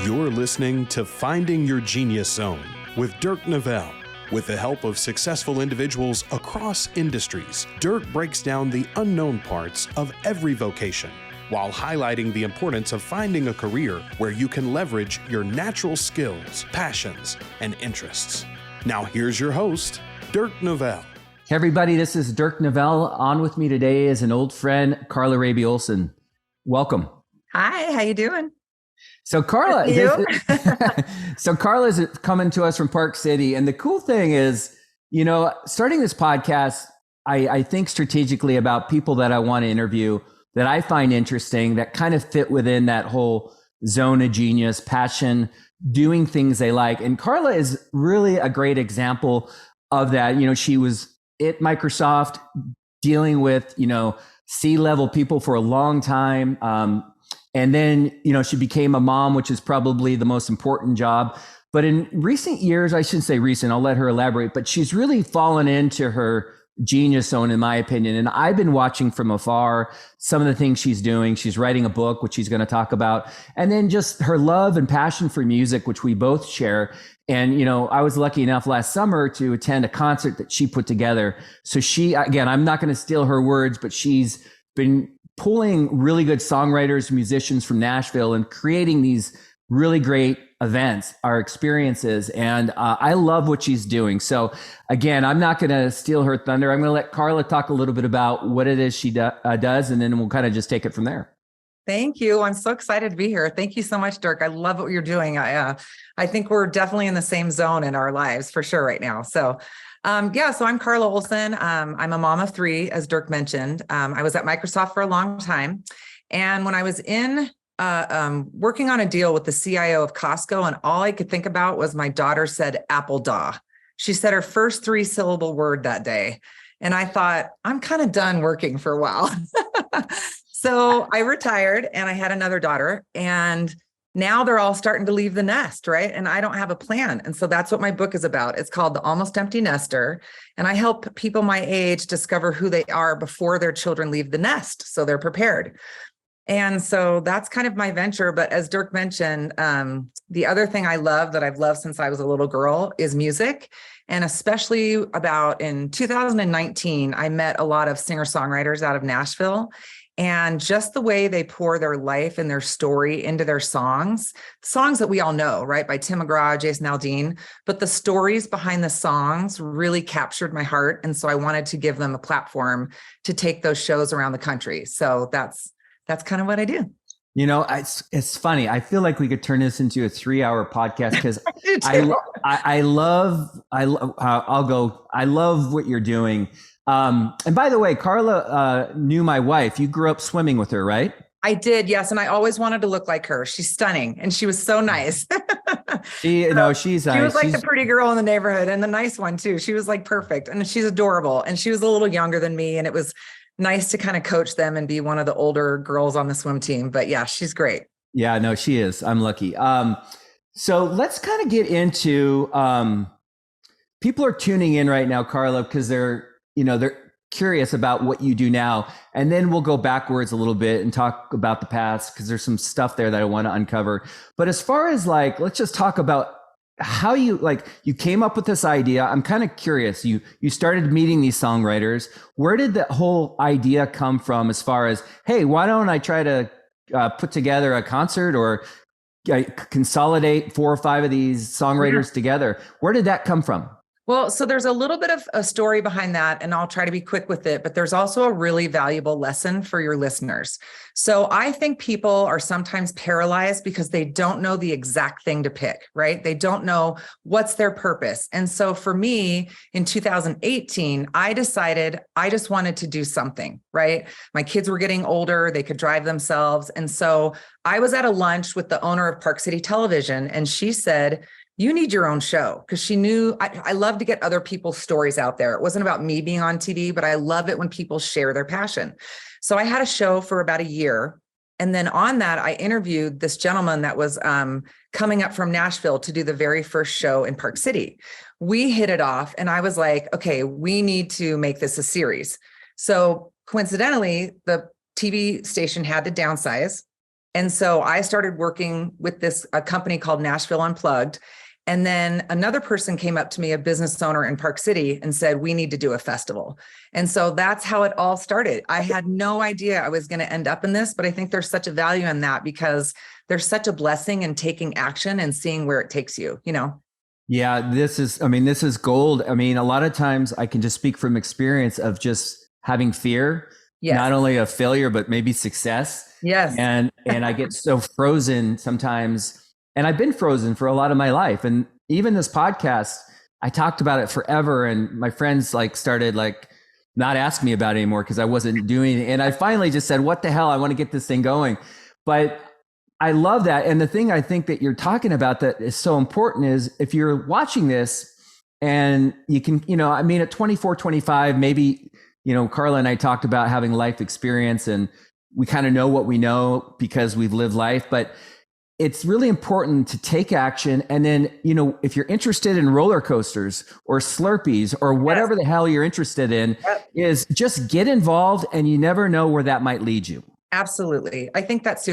You're listening to Finding Your Genius Zone with Dirk Nevelle. With the help of successful individuals across industries, Dirk breaks down the unknown parts of every vocation while highlighting the importance of finding a career where you can leverage your natural skills, passions, and interests. Now here's your host, Dirk Nevelle. Hey everybody, this is Dirk Nevelle. On with me today is an old friend, Karla Olson. Welcome. Hi, how you doing? So Karla is coming to us from Park City. And the cool thing is, starting this podcast, I think strategically about people that I want to interview that I find interesting, that kind of fit within that whole zone of genius, passion, doing things they like. And Karla is really a great example of that. She was at Microsoft dealing with, C-level people for a long time. And then, she became a mom, which is probably the most important job. But in recent years, I shouldn't say recent, I'll let her elaborate, but she's really fallen into her genius zone, in my opinion. And I've been watching from afar some of the things she's doing. She's writing a book, which she's going to talk about. And then just her love and passion for music, which we both share. And, I was lucky enough last summer to attend a concert that she put together. So she, again, I'm not going to steal her words, but she's been pulling really good songwriters, musicians from Nashville and creating these really great events, our experiences. And I love what she's doing. So again, I'm not going to steal her thunder. I'm going to let Karla talk a little bit about what it is she does, and then we'll kind of just take it from there. Thank you. I'm so excited to be here. Thank you so much, Dirk. I love what you're doing. I think we're definitely in the same zone in our lives for sure right now. So so I'm Karla Olson. I'm a mom of three, as Dirk mentioned. I was at Microsoft for a long time. And when I was in working on a deal with the CIO of Costco, and all I could think about was my daughter said apple daw. She said her first 3-syllable word that day. And I thought, I'm kind of done working for a while. So I retired and I had another daughter, and now they're all starting to leave the nest, right? And I don't have a plan. And so that's what my book is about. It's called The Almost Empty Nester. And I help people my age discover who they are before their children leave the nest, so they're prepared. And so that's kind of my venture. But as Dirk mentioned, the other thing I love that I've loved since I was a little girl is music. And especially about in 2019, I met a lot of singer-songwriters out of Nashville. And just the way they pour their life and their story into their songs that we all know, right? By Tim McGraw, Jason Aldean, but the stories behind the songs really captured my heart. And so I wanted to give them a platform to take those shows around the country. So that's kind of what I do. It's funny. I feel like we could turn this into a 3-hour podcast because I love what you're doing. And by the way, Karla knew my wife. You grew up swimming with her, right? I did, yes. And I always wanted to look like her. She's stunning. And she was so nice. She was like the pretty girl in the neighborhood, and the nice one too. She was like perfect. And she's adorable. And she was a little younger than me. And it was nice to kind of coach them and be one of the older girls on the swim team. But yeah, she's great. Yeah, no, she is. I'm lucky. So let's kind of get into, people are tuning in right now, Karla, because they're curious about what you do now. And then we'll go backwards a little bit and talk about the past, because there's some stuff there that I want to uncover. But as far as let's just talk about how you came up with this idea. I'm kind of curious. You started meeting these songwriters. Where did that whole idea come from as far as, hey, why don't I try to put together a concert or consolidate 4 or 5 of these songwriters together? Where did that come from? Well, so there's a little bit of a story behind that, and I'll try to be quick with it, but there's also a really valuable lesson for your listeners. So I think people are sometimes paralyzed because they don't know the exact thing to pick, right? They don't know what's their purpose. And so for me, in 2018, I decided I just wanted to do something, right? My kids were getting older, they could drive themselves. And so I was at a lunch with the owner of Park City Television, and she said, you need your own show, because she knew I love to get other people's stories out there. It wasn't about me being on TV, but I love it when people share their passion. So I had a show for about a year. And then on that, I interviewed this gentleman that was coming up from Nashville to do the very first show in Park City. We hit it off, and I was like, okay, we need to make this a series. So coincidentally, the TV station had to downsize. And so I started working with a company called Nashville Unplugged. And then another person came up to me, a business owner in Park City, and said, we need to do a festival. And so that's how it all started. I had no idea I was going to end up in this, but I think there's such a value in that because there's such a blessing in taking action and seeing where it takes you, you know? Yeah, this is gold. I mean, a lot of times I can just speak from experience of just having fear, Yes. not only of failure, but maybe success. Yes. And I get so frozen sometimes. And I've been frozen for a lot of my life. And even this podcast, I talked about it forever. And my friends started not asking me about it anymore because I wasn't doing it. And I finally just said, what the hell? I want to get this thing going. But I love that. And the thing I think that you're talking about that is so important is if you're watching this and you can, at 24, 25, maybe, Karla and I talked about having life experience and we kind of know what we know because we've lived life, but it's really important to take action. And then, if you're interested in roller coasters or Slurpees or whatever the hell you're interested in, is just get involved and you never know where that might lead you. Absolutely. I think that's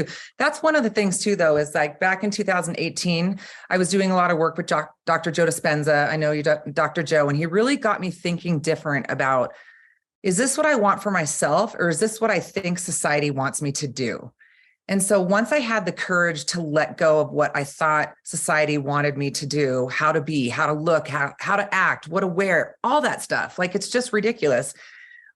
one of the things too, though, is back in 2018, I was doing a lot of work with Dr. Joe Dispenza. I know you, Dr. Joe, and he really got me thinking different about, is this what I want for myself? Or is this what I think society wants me to do? And so once I had the courage to let go of what I thought society wanted me to do, how to be, how to look, how to act, what to wear, all that stuff, it's just ridiculous.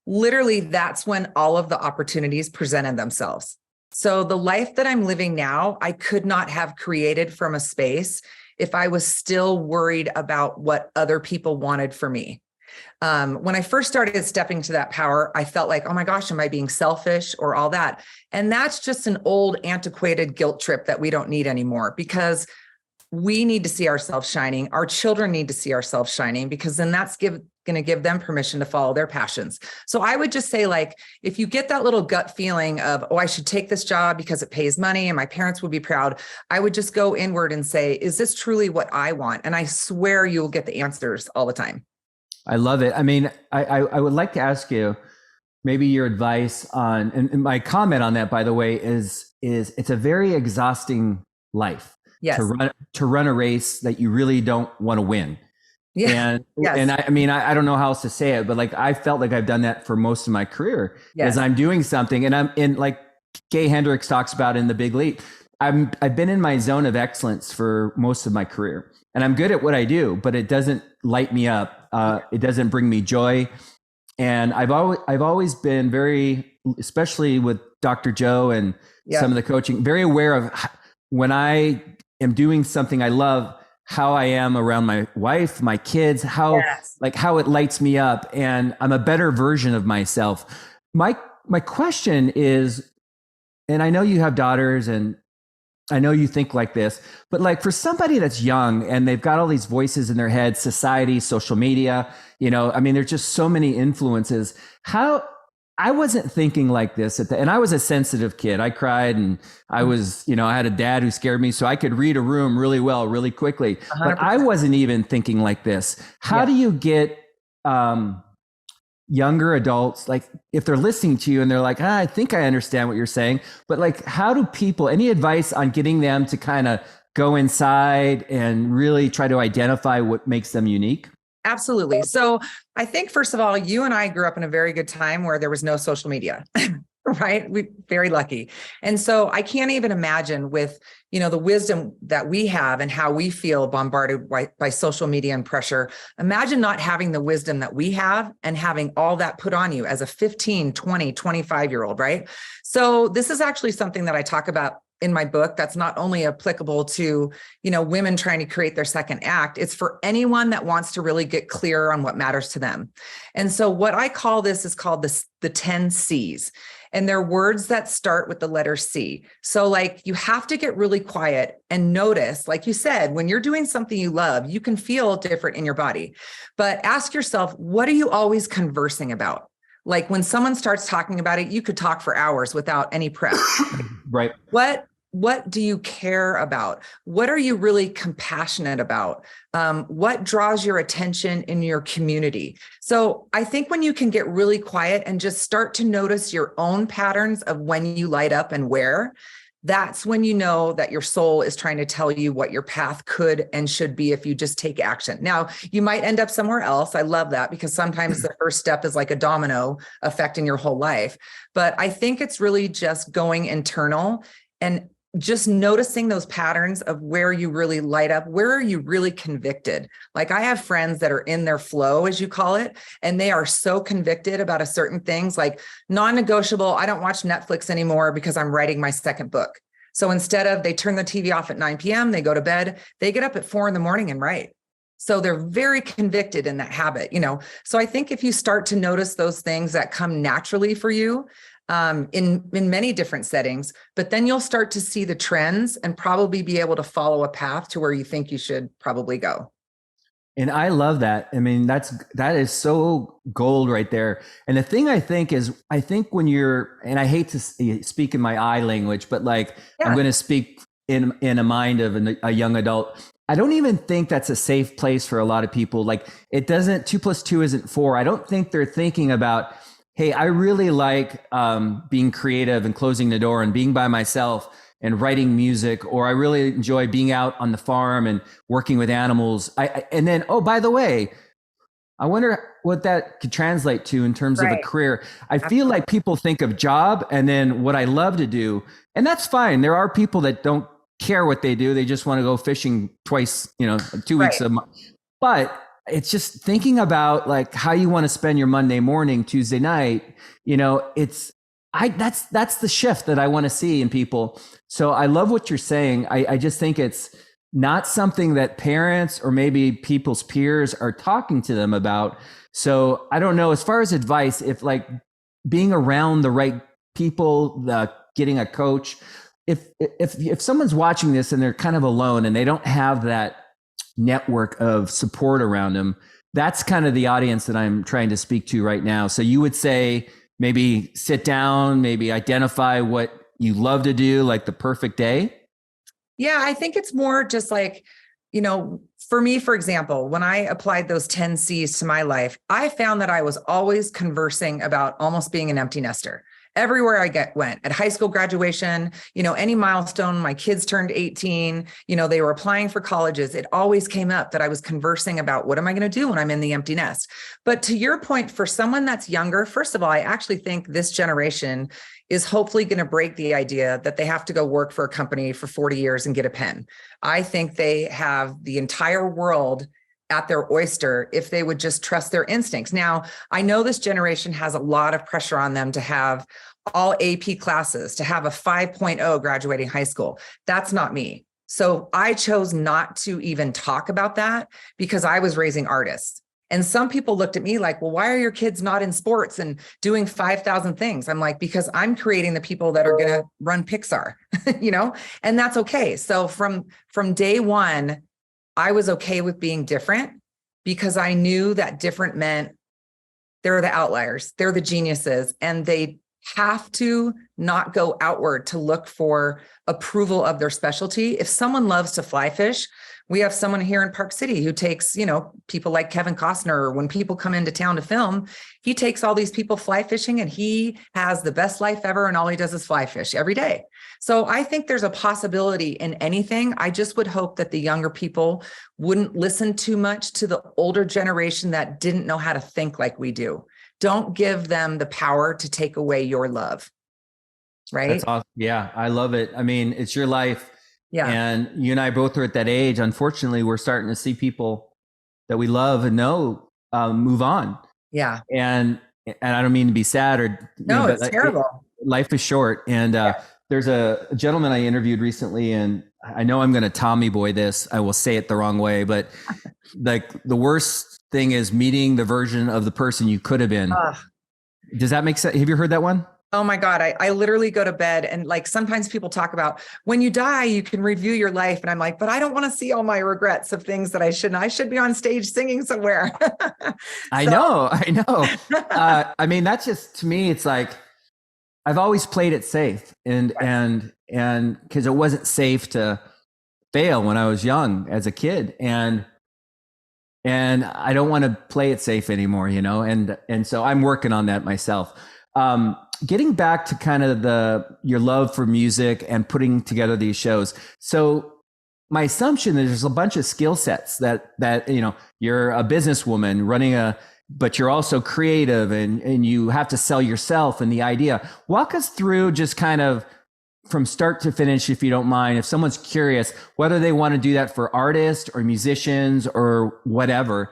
Literally, that's when all of the opportunities presented themselves. So the life that I'm living now, I could not have created from a space if I was still worried about what other people wanted for me. When I first started stepping to that power, I felt like, oh my gosh, am I being selfish or all that? And that's just an old, antiquated guilt trip that we don't need anymore because we need to see ourselves shining. Our children need to see ourselves shining because then that's going to give them permission to follow their passions. So I would just say, if you get that little gut feeling of, oh, I should take this job because it pays money and my parents would be proud, I would just go inward and say, is this truly what I want? And I swear you'll get the answers all the time. I love it. I mean, I would like to ask you maybe your advice on, and my comment on that, by the way, is it's a very exhausting life. Yes. To run a race that you really don't want to win. Yeah. And yes. and I don't know how else to say it, but I felt like I've done that for most of my career. Yes. As I'm doing something and I'm in, Gay Hendricks talks about in The Big Leap. I've been in my zone of excellence for most of my career and I'm good at what I do, but it doesn't light me up. It doesn't bring me joy. And I've always been very, especially with Dr. Joe and some of the coaching, very aware of when I am doing something I love, how I am around my wife, my kids, how it lights me up, and I'm a better version of myself. My question is, and I know you have daughters, and I know you think like this, but for somebody that's young and they've got all these voices in their head, society, social media, there's just so many influences. I wasn't thinking like this and I was a sensitive kid. I cried and I was, I had a dad who scared me so I could read a room really well, really quickly, 100%. But I wasn't even thinking like this. How do you get younger adults, if they're listening to you and they're like, I think I understand what you're saying, but how do people, any advice on getting them to kind of go inside and really try to identify what makes them unique? Absolutely. So I think, first of all, you and I grew up in a very good time where there was no social media, right? We're very lucky. And so I can't even imagine with, the wisdom that we have and how we feel bombarded by social media and pressure. Imagine not having the wisdom that we have and having all that put on you as a 15, 20, 25-year-old, right? So this is actually something that I talk about in my book that's not only applicable to, women trying to create their second act, it's for anyone that wants to really get clear on what matters to them. And so what I call this is called the 10 C's. And they're words that start with the letter C. So you have to get really quiet and notice, like you said, when you're doing something you love, you can feel different in your body. But ask yourself, what are you always conversing about? When someone starts talking about it, you could talk for hours without any prep. Right. What what do you care about? What are you really compassionate about? What draws your attention in your community? So I think when you can get really quiet and just start to notice your own patterns of when you light up and where, that's when you know that your soul is trying to tell you what your path could and should be if you just take action. Now, you might end up somewhere else. I love that, because sometimes the first step is like a domino affecting your whole life. But I think it's really just going internal and just noticing those patterns of where you really light up, where are you really convicted? Like, I have friends that are in their flow, as you call it, and they are so convicted about a certain things, like non-negotiable. I don't watch Netflix anymore because I'm writing my second book. So instead of, they turn the TV off at 9 p.m., they go to bed, they get up at 4 a.m. and write. So they're very convicted in that habit, So I think if you start to notice those things that come naturally for you, in many different settings, but then you'll start to see the trends and probably be able to follow a path to where you think you should probably go. And I love that. I mean, that is so gold right there. And the thing I think when you're, and I hate to speak in my I language, but like, I'm going to speak in a mind of a young adult. I don't even think that's a safe place for a lot of people. Like, it doesn't, 2 + 2 isn't 4. I don't think they're thinking about, hey, I really like being creative and closing the door and being by myself and writing music, or I really enjoy being out on the farm and working with animals. And then, oh, by the way, I wonder what that could translate to in terms of a career. I feel like people think of job and then what I love to do, and that's fine. There are people that don't care what they do. They just want to go fishing twice, 2 weeks a month. But it's just thinking about like how you want to spend your Monday morning, Tuesday night, that's the shift that I want to see in people. So I love what you're saying. I just think it's not something that parents or maybe people's peers are talking to them about. So I don't know, as far as advice, if like being around the right people, getting a coach, if someone's watching this and they're kind of alone and they don't have that network of support around them, that's kind of the audience that I'm trying to speak to right now. So you would say maybe sit down, maybe identify what you love to do, like the perfect day. Yeah, I think it's more just like, for me, for example, when I applied those 10 C's to my life, I found that I was always conversing about almost being an empty nester. Everywhere I went, at high school graduation, any milestone, my kids turned 18, they were applying for colleges. It always came up that I was conversing about what am I going to do when I'm in the empty nest? But to your point, for someone that's younger, first of all, I actually think this generation is hopefully going to break the idea that they have to go work for a company for 40 years and get a pen. I think they have the entire world at their oyster if they would just trust their instincts. Now, I know this generation has a lot of pressure on them to have all AP classes, to have a 5.0 graduating high school. That's not me. So I chose not to even talk about that because I was raising artists. And some people looked at me like, well, why are your kids not in sports and doing 5,000 things? I'm like, because I'm creating the people that are going to run Pixar, and that's okay. So from day one, I was okay with being different because I knew that different meant they're the outliers, they're the geniuses, and they have to not go outward to look for approval of their specialty. If someone loves to fly fish, we have someone here in Park City who takes, people like Kevin Costner, when people come into town to film, he takes all these people fly fishing and he has the best life ever. And all he does is fly fish every day. So I think there's a possibility in anything. I just would hope that the younger people wouldn't listen too much to the older generation that didn't know how to think like we do. Don't give them the power to take away your love. Right? That's awesome. Yeah, I love it. I mean, it's your life. Yeah. And you and I both are at that age. Unfortunately, we're starting to see people that we love and know move on. Yeah. And I don't mean to be sad or no, it's terrible. Life is short. And there's a gentleman I interviewed recently, and I know I'm going to Tommy boy this. I will say it the wrong way, but like the worst thing is meeting the version of the person you could have been. Does that make sense? Have you heard that one? Oh my God. I literally go to bed and like sometimes people talk about when you die, you can review your life. And I'm like, but I don't want to see all my regrets of things that I shouldn't. I should be on stage singing somewhere. I know. I mean, that's just, to me, it's like, I've always played it safe, and because it wasn't safe to fail when I was young as a kid, and I don't want to play it safe anymore, and so I'm working on that myself. Getting back to kind of your love for music and putting together these shows. So my assumption is there's a bunch of skill sets that you're a businesswoman but you're also creative, and you have to sell yourself and the idea. Walk us through just kind of from start to finish, if you don't mind, if someone's curious, whether they want to do that for artists or musicians or whatever.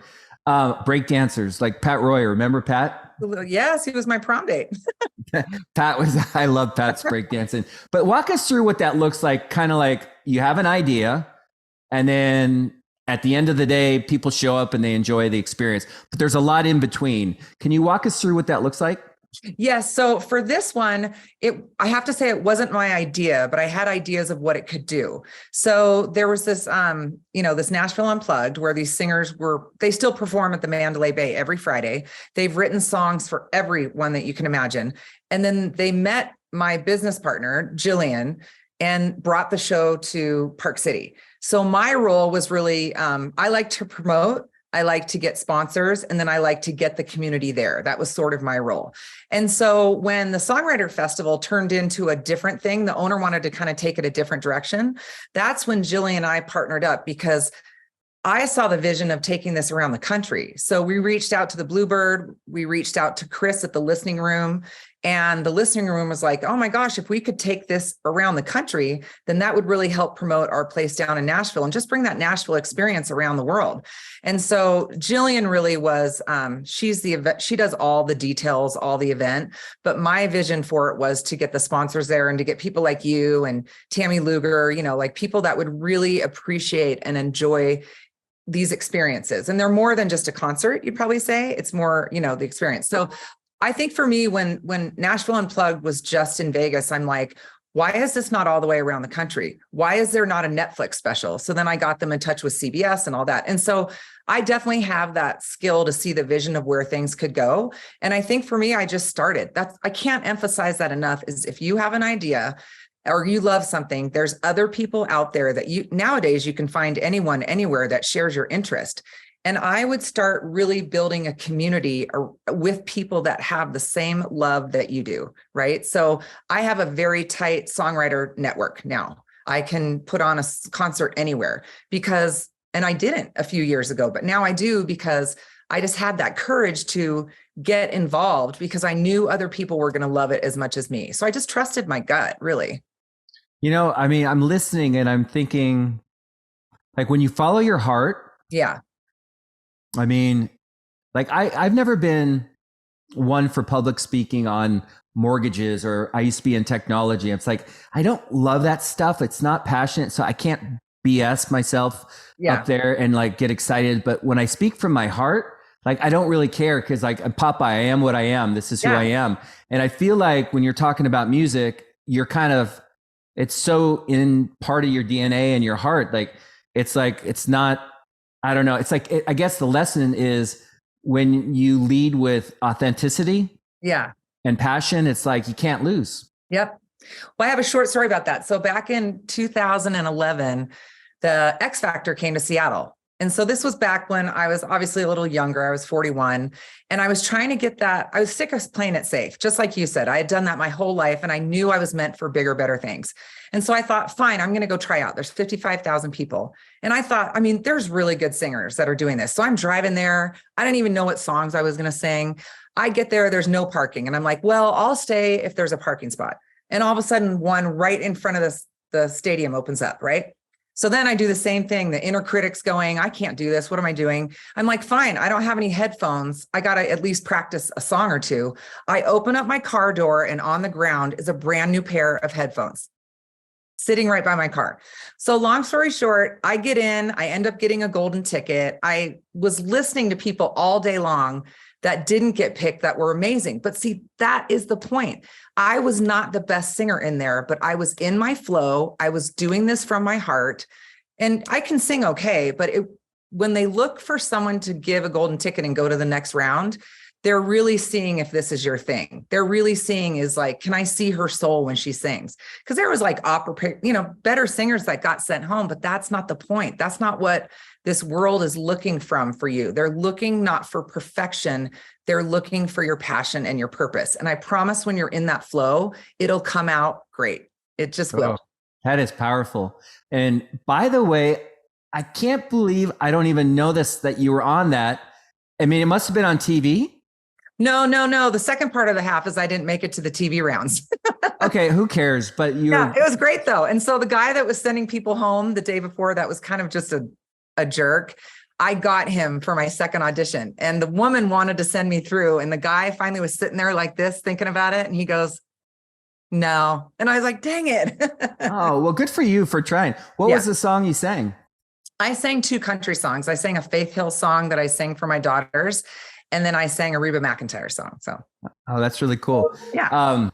Break dancers like Pat Royer. Remember Pat? Yes, he was my prom date. I love Pat's breakdancing. But walk us through what that looks like, kind of like you have an idea, and then at the end of the day, people show up and they enjoy the experience. But there's a lot in between. Can you walk us through what that looks like? Yes. So for this one, I have to say it wasn't my idea, but I had ideas of what it could do. So there was this, this Nashville Unplugged where these singers they still perform at the Mandalay Bay every Friday. They've written songs for everyone that you can imagine. And then they met my business partner, Jillian, and brought the show to Park City. So my role was really, I like to promote, I like to get sponsors, and then I like to get the community there. That was sort of my role. And so when the Songwriter Festival turned into a different thing, the owner wanted to kind of take it a different direction. That's when Jillian and I partnered up, because I saw the vision of taking this around the country. So we reached out to the Bluebird, we reached out to Chris at the listening room, and the listening room was like, oh my gosh, if we could take this around the country, then that would really help promote our place down in Nashville and just bring that Nashville experience around the world. And so Jillian really was, she does all the details, all the event, but my vision for it was to get the sponsors there and to get people like you and Tammy Luger, like people that would really appreciate and enjoy these experiences. And they're more than just a concert, you'd probably say. It's more, the experience. So I think for me, when Nashville Unplugged was just in Vegas, I'm like, why is this not all the way around the country? Why is there not a Netflix special? So then I got them in touch with CBS and all that. And so I definitely have that skill to see the vision of where things could go. And I think for me, I just started. I can't emphasize that enough, is if you have an idea or you love something, there's other people out there that nowadays you can find anyone, anywhere that shares your interest. And I would start really building a community with people that have the same love that you do, right? So I have a very tight songwriter network now. I can put on a concert anywhere and I didn't a few years ago, but now I do, because I just had that courage to get involved because I knew other people were going to love it as much as me. So I just trusted my gut, really. I'm listening and I'm thinking, like, when you follow your heart. Yeah. I've never been one for public speaking on mortgages, or I used to be in technology. It's like, I don't love that stuff. It's not passionate. So I can't BS myself up there and get excited. But when I speak from my heart, I don't really care, because Popeye, I am what I am. This is who I am. And I feel like when you're talking about music, you're it's so in part of your DNA and your heart. It's not, I don't know. I guess the lesson is when you lead with authenticity and passion, it's you can't lose. Yep. Well, I have a short story about that. So back in 2011, the X Factor came to Seattle. And so this was back when I was obviously a little younger. I was 41, and I was trying to get that. I was sick of playing it safe. Just like you said, I had done that my whole life, and I knew I was meant for bigger, better things. And so I thought, fine, I'm going to go try out. There's 55,000 people. And I thought, there's really good singers that are doing this. So I'm driving there. I didn't even know what songs I was going to sing. I get there, there's no parking. And I'm like, well, I'll stay if there's a parking spot. And all of a sudden, one right in front of the stadium opens up, right? So then I do the same thing. The inner critic's going, I can't do this. What am I doing? I'm like, fine, I don't have any headphones. I got to at least practice a song or two. I open up my car door, and on the ground is a brand new pair of headphones sitting right by my car. So long story short, I get in, I end up getting a golden ticket. I was listening to people all day long that didn't get picked that were amazing. But see, that is the point. I was not the best singer in there, but I was in my flow. I was doing this from my heart, and I can sing okay, but when they look for someone to give a golden ticket and go to the next round, they're really seeing if this is your thing. They're really seeing is like, can I see her soul when she sings? Because there was like better singers that got sent home, but that's not the point. That's not what this world is looking for you. They're looking not for perfection. They're looking for your passion and your purpose. And I promise when you're in that flow, it'll come out great. It just will. Oh, that is powerful. And by the way, I can't believe I don't even know this, that you were on that. I mean, it must have been on TV. No. The second part of the half is I didn't make it to the TV rounds. Okay, who cares? But yeah, it was great though. And so the guy that was sending people home the day before, that was kind of just a jerk. I got him for my second audition, and the woman wanted to send me through. And the guy finally was sitting there like this, thinking about it. And he goes, no. And I was like, dang it. Oh, well, good for you for trying. What was the song you sang? I sang 2 country songs. I sang a Faith Hill song that I sang for my daughters. And then I sang a Reba McEntire song. So, oh, that's really cool. Yeah.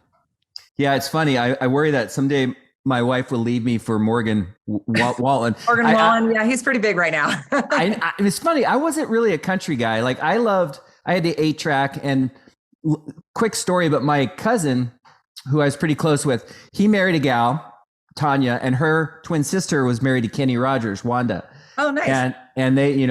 Yeah, it's funny. I worry that someday my wife will leave me for Morgan Wallen. Morgan Wallen. Yeah, he's pretty big right now. It's funny. I wasn't really a country guy. Like I had the 8-track, and quick story, but my cousin, who I was pretty close with, he married a gal, Tanya, and her twin sister was married to Kenny Rogers, Wanda. Oh, nice. And they,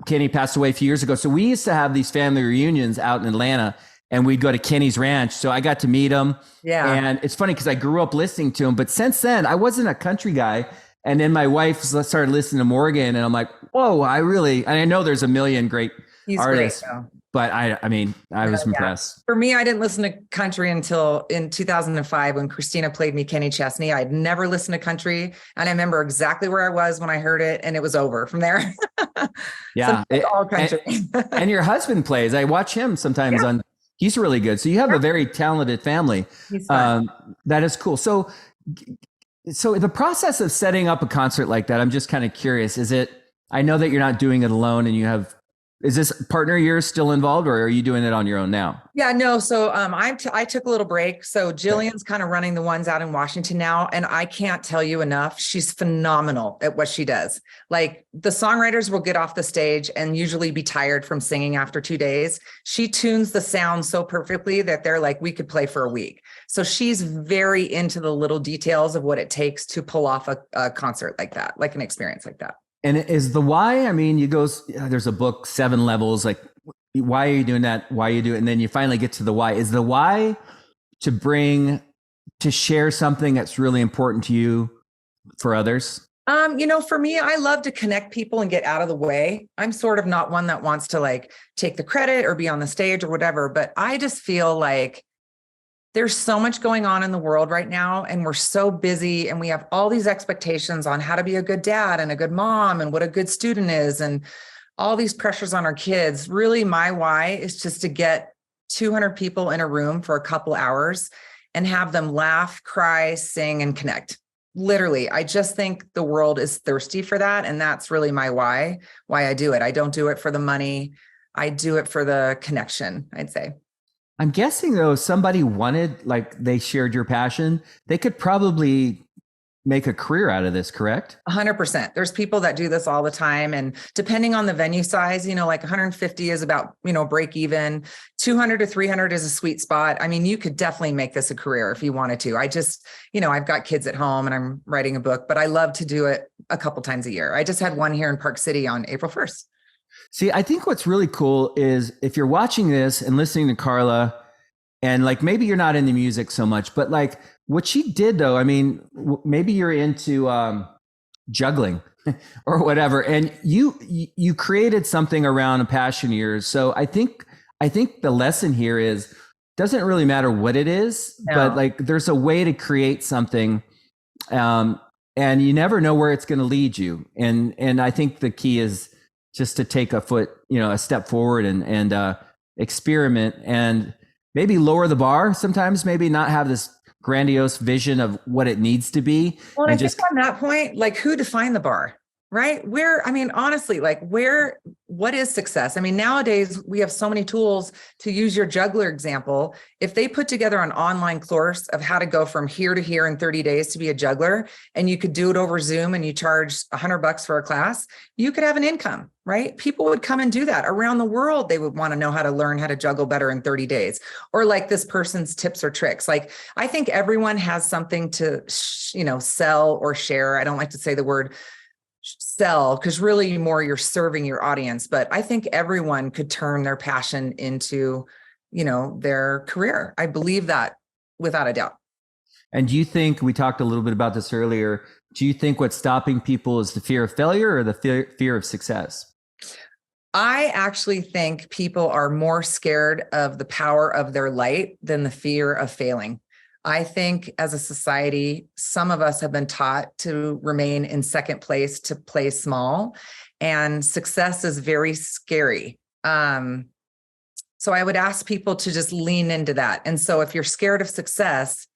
Kenny passed away a few years ago. So we used to have these family reunions out in Atlanta, and we'd go to Kenny's ranch. So I got to meet him. Yeah. And it's funny because I grew up listening to him, but since then I wasn't a country guy. And then my wife started listening to Morgan, and I'm like, whoa, and I know there's a million great artists, great, but I was impressed. For me, I didn't listen to country until in 2005 when Christina played me Kenny Chesney. I'd never listened to country, and I remember exactly where I was when I heard it, and it was over from there. Yeah, so all country. And your husband plays. I watch him sometimes on. He's really good. So you have a very talented family. He's fun. That is cool. So the process of setting up a concert like that, I'm just kind of curious. I know that you're not doing it alone, and is this partner of yours still involved, or are you doing it on your own now? Yeah, no. So I took a little break. So Jillian's kind of running the ones out in Washington now. And I can't tell you enough. She's phenomenal at what she does. Like the songwriters will get off the stage and usually be tired from singing after 2 days. She tunes the sound so perfectly that they're like, we could play for a week. So she's very into the little details of what it takes to pull off a concert like that, like an experience like that. And is the why? I mean, there's a book, 7 levels, like why are you doing that? Why you do it? And then you finally get to the why. Is the why to share something that's really important to you for others? For me, I love to connect people and get out of the way. I'm sort of not one that wants to like take the credit or be on the stage or whatever, but I just feel like there's so much going on in the world right now, and we're so busy, and we have all these expectations on how to be a good dad and a good mom and what a good student is, and all these pressures on our kids. Really, my why is just to get 200 people in a room for a couple hours and have them laugh, cry, sing, and connect. Literally, I just think the world is thirsty for that. And that's really my why I do it. I don't do it for the money. I do it for the connection, I'd say. I'm guessing though, somebody they shared your passion, they could probably make a career out of this, correct? 100%. There's people that do this all the time. And depending on the venue size, like 150 is about, break even. 200 to 300 is a sweet spot. I mean, you could definitely make this a career if you wanted to. I just, I've got kids at home and I'm writing a book, but I love to do it a couple times a year. I just had one here in Park City on April 1st. See, I think what's really cool is if you're watching this and listening to Karla, and like maybe you're not into music so much, but like what she did though, I mean, maybe you're into juggling or whatever, and you created something around a passion of yours. So I think the lesson here is doesn't really matter what it is, but like there's a way to create something, and you never know where it's going to lead you. And I think the key is just to take a step forward and experiment and maybe lower the bar sometimes, maybe not have this grandiose vision of what it needs to be. Well, and I think on that point, like who defined the bar? right? Where, I mean, honestly, like what is success? I mean, nowadays we have so many tools. To use your juggler example, if they put together an online course of how to go from here to here in 30 days to be a juggler, and you could do it over Zoom and you charge $100 for a class, you could have an income, right? People would come and do that around the world. They would want to know how to learn how to juggle better in 30 days, or like this person's tips or tricks. Like, I think everyone has something to, sell or share. I don't like to say the word sell, because really more you're serving your audience, but I think everyone could turn their passion into, their career. I believe that without a doubt. And do you think, we talked a little bit about this earlier, do you think what's stopping people is the fear of failure or the fear of success? I actually think people are more scared of the power of their light than the fear of failing. I think as a society, some of us have been taught to remain in second place, to play small, and success is very scary. So I would ask people to just lean into that. And so if you're scared of success,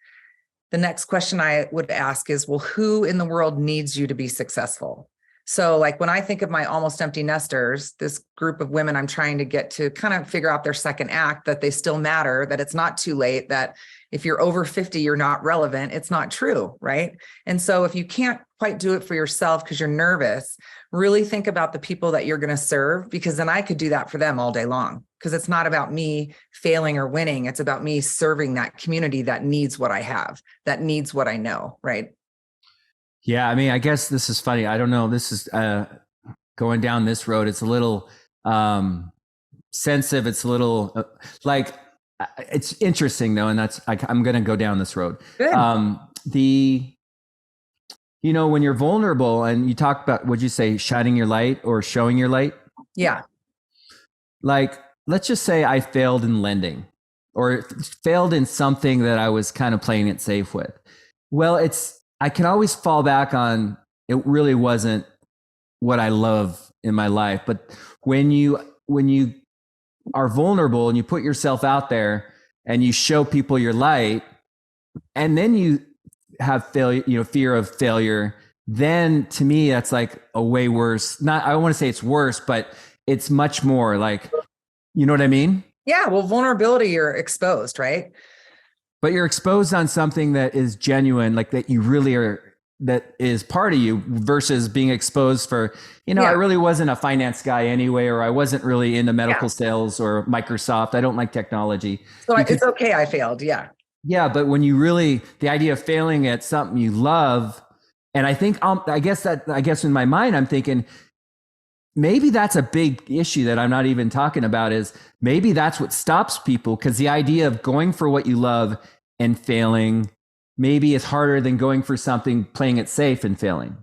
the next question I would ask is, well, who in the world needs you to be successful? So like when I think of my almost empty nesters, this group of women I'm trying to get to kind of figure out their second act, that they still matter, that it's not too late, that if you're over 50, you're not relevant. It's not true, right? And so if you can't quite do it for yourself because you're nervous, really think about the people that you're going to serve, because then I could do that for them all day long, because it's not about me failing or winning. It's about me serving that community that needs what I have, that needs what I know, right? Yeah, I mean, I guess this is funny. I don't know. This is going down this road. It's a little sensitive. It's a little it's interesting though, and that's I'm going to go down this road. Good. When you're vulnerable, and you talk about, would you say shining your light or showing your light? Yeah. Like, let's just say I failed in lending, or failed in something that I was kind of playing it safe with. Well, I can always fall back on, it really wasn't what I love in my life. But when you are vulnerable and you put yourself out there and you show people your light, and then you have failure, fear of failure, then to me, that's like a way worse. I don't want to say it's worse, but it's much more like, you know what I mean? Yeah. Well, vulnerability, you're exposed, right? But you're exposed on something that is genuine, like that you really are, that is part of you, versus being exposed for, I really wasn't a finance guy anyway, or I wasn't really into medical sales or Microsoft. I don't like technology. So it's okay, I failed. Yeah. Yeah. But when you really, the idea of failing at something you love, and I think, I guess in my mind, I'm thinking, maybe that's a big issue that I'm not even talking about, is maybe that's what stops people, because the idea of going for what you love and failing maybe is harder than going for something, playing it safe and failing.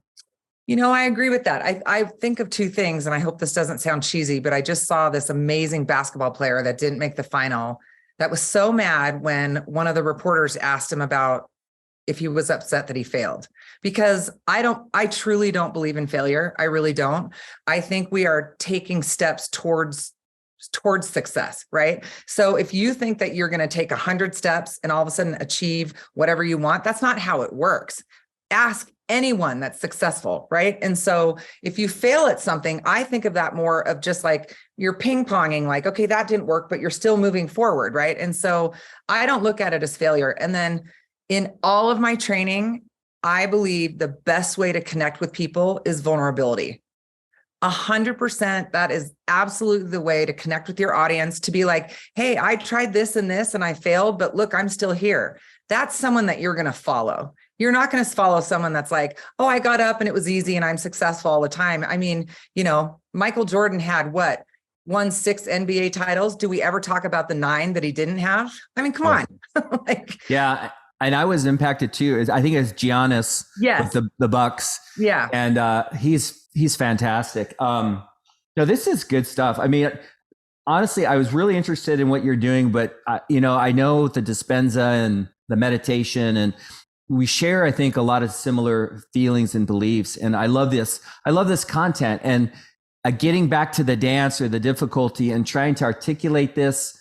I agree with that. I think of two things, and I hope this doesn't sound cheesy, but I just saw this amazing basketball player that didn't make the final, that was so mad when one of the reporters asked him about if he was upset that he failed, because I truly don't believe in failure. I really don't. I think we are taking steps towards success, right? So if you think that you're going to take 100 steps and all of a sudden achieve whatever you want, that's not how it works. Ask anyone that's successful, right? And so if you fail at something, I think of that more of just like you're ping-ponging, like, okay, that didn't work, but you're still moving forward, right? And so I don't look at it as failure. And then in all of my training, I believe the best way to connect with people is vulnerability. 100%. That is absolutely the way to connect with your audience, to be like, hey, I tried this and this and I failed, but look, I'm still here. That's someone that you're going to follow. You're not going to follow someone that's like, oh, I got up and it was easy and I'm successful all the time. I mean, Michael Jordan had won 6 NBA titles. Do we ever talk about the 9 that he didn't have? I mean, come on. Yeah. And I was impacted too. I think it's Giannis with the Bucks. Yeah. And he's fantastic. This is good stuff. I mean, honestly, I was really interested in what you're doing, but I know the Dispenza and the meditation, and we share, I think, a lot of similar feelings and beliefs. And I love this. I love this content, and getting back to the dance or the difficulty and trying to articulate this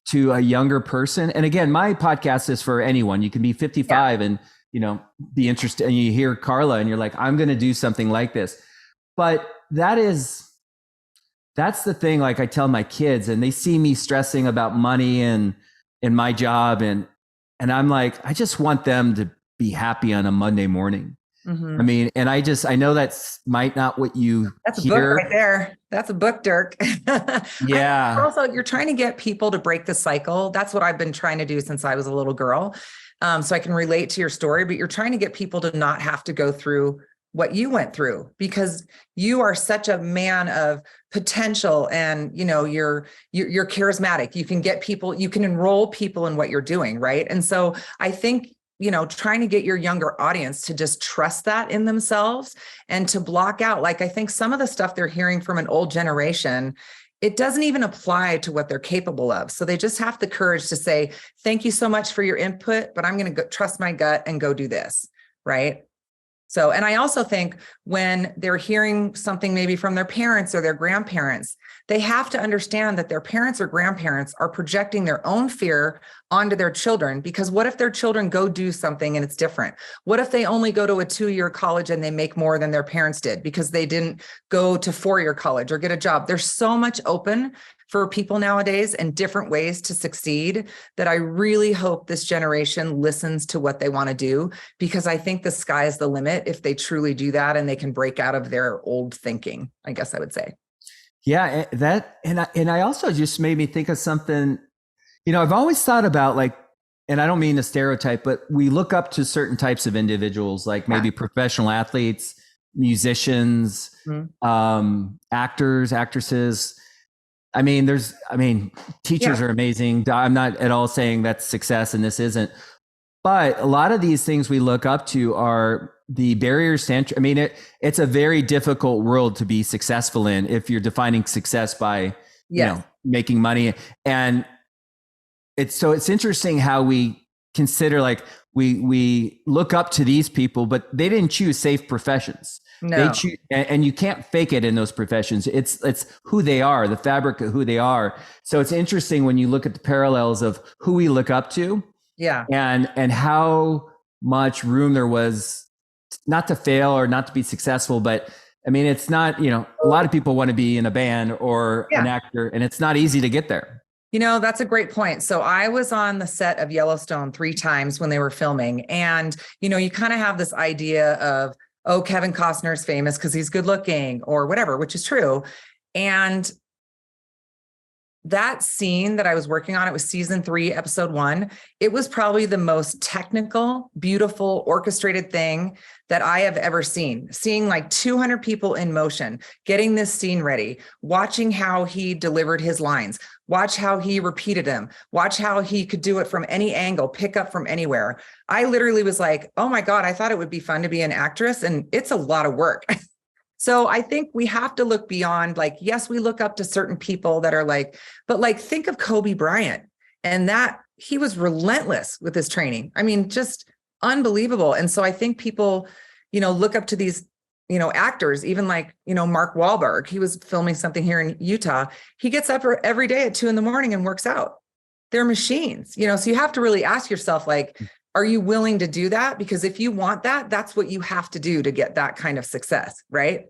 to a younger person. And again, my podcast is for anyone. You can be 55 and, be interested, and you hear Karla and you're like, I'm going to do something like this. but that's the thing. Like I tell my kids, and they see me stressing about money and in my job, and I'm like, I just want them to be happy on a Monday morning. Mm-hmm. I mean, and I know might not what you That's a hear. book right there. That's a book, Dirk. Yeah. Also, you're trying to get people to break the cycle. That's what I've been trying to do since I was a little girl. So I can relate to your story, but you're trying to get people to not have to go through what you went through, because you are such a man of potential, and you're charismatic. You can get people, you can enroll people in what you're doing, right? And so I think trying to get your younger audience to just trust that in themselves and to block out. Like, I think some of the stuff they're hearing from an old generation, it doesn't even apply to what they're capable of. So they just have the courage to say, thank you so much for your input, but I'm going to trust my gut and go do this. Right. So, and I also think when they're hearing something maybe from their parents or their grandparents, they have to understand that their parents or grandparents are projecting their own fear onto their children. Because what if their children go do something and it's different? What if they only go to a 2-year college and they make more than their parents did because they didn't go to 4-year college or get a job? There's so much open for people nowadays and different ways to succeed that I really hope this generation listens to what they want to do, because I think the sky is the limit if they truly do that and they can break out of their old thinking, I guess I would say. Yeah, and I also just made me think of something. I've always thought about, like, and I don't mean a stereotype, but we look up to certain types of individuals, like maybe professional athletes, musicians, actors, actresses. I mean, teachers are amazing. I'm not at all saying that's success and this isn't, but a lot of these things we look up to are the barriers to entry. I mean, it's a very difficult world to be successful in if you're defining success by, making money. And it's interesting how we consider, like, we look up to these people, but they didn't choose safe professions. No. They choose, and you can't fake it in those professions. It's who they are, the fabric of who they are. So it's interesting when you look at the parallels of who we look up to, and how much room there was not to fail or not to be successful. But I mean, it's not, a lot of people want to be in a band or an actor, and it's not easy to get there. That's a great point. So I was on the set of Yellowstone 3 times when they were filming. And, you kind of have this idea of, oh, Kevin Costner's famous because he's good looking or whatever, which is true. And that scene that I was working on, it was season 3, episode 1. It was probably the most technical, beautiful, orchestrated thing that I have ever seen. Seeing like 200 people in motion, getting this scene ready, watching how he delivered his lines, watch how he repeated them, watch how he could do it from any angle, pick up from anywhere. I literally was like, oh my God, I thought it would be fun to be an actress, and it's a lot of work. So I think we have to look beyond, like, yes, we look up to certain people that are like, but like, think of Kobe Bryant, and that he was relentless with his training. I mean, just unbelievable. And so I think people, look up to these, actors, even like, Mark Wahlberg. He was filming something here in Utah. He gets up every day at 2 a.m. and works out. They're machines, so you have to really ask yourself, like, are you willing to do that? Because if you want that, that's what you have to do to get that kind of success, right?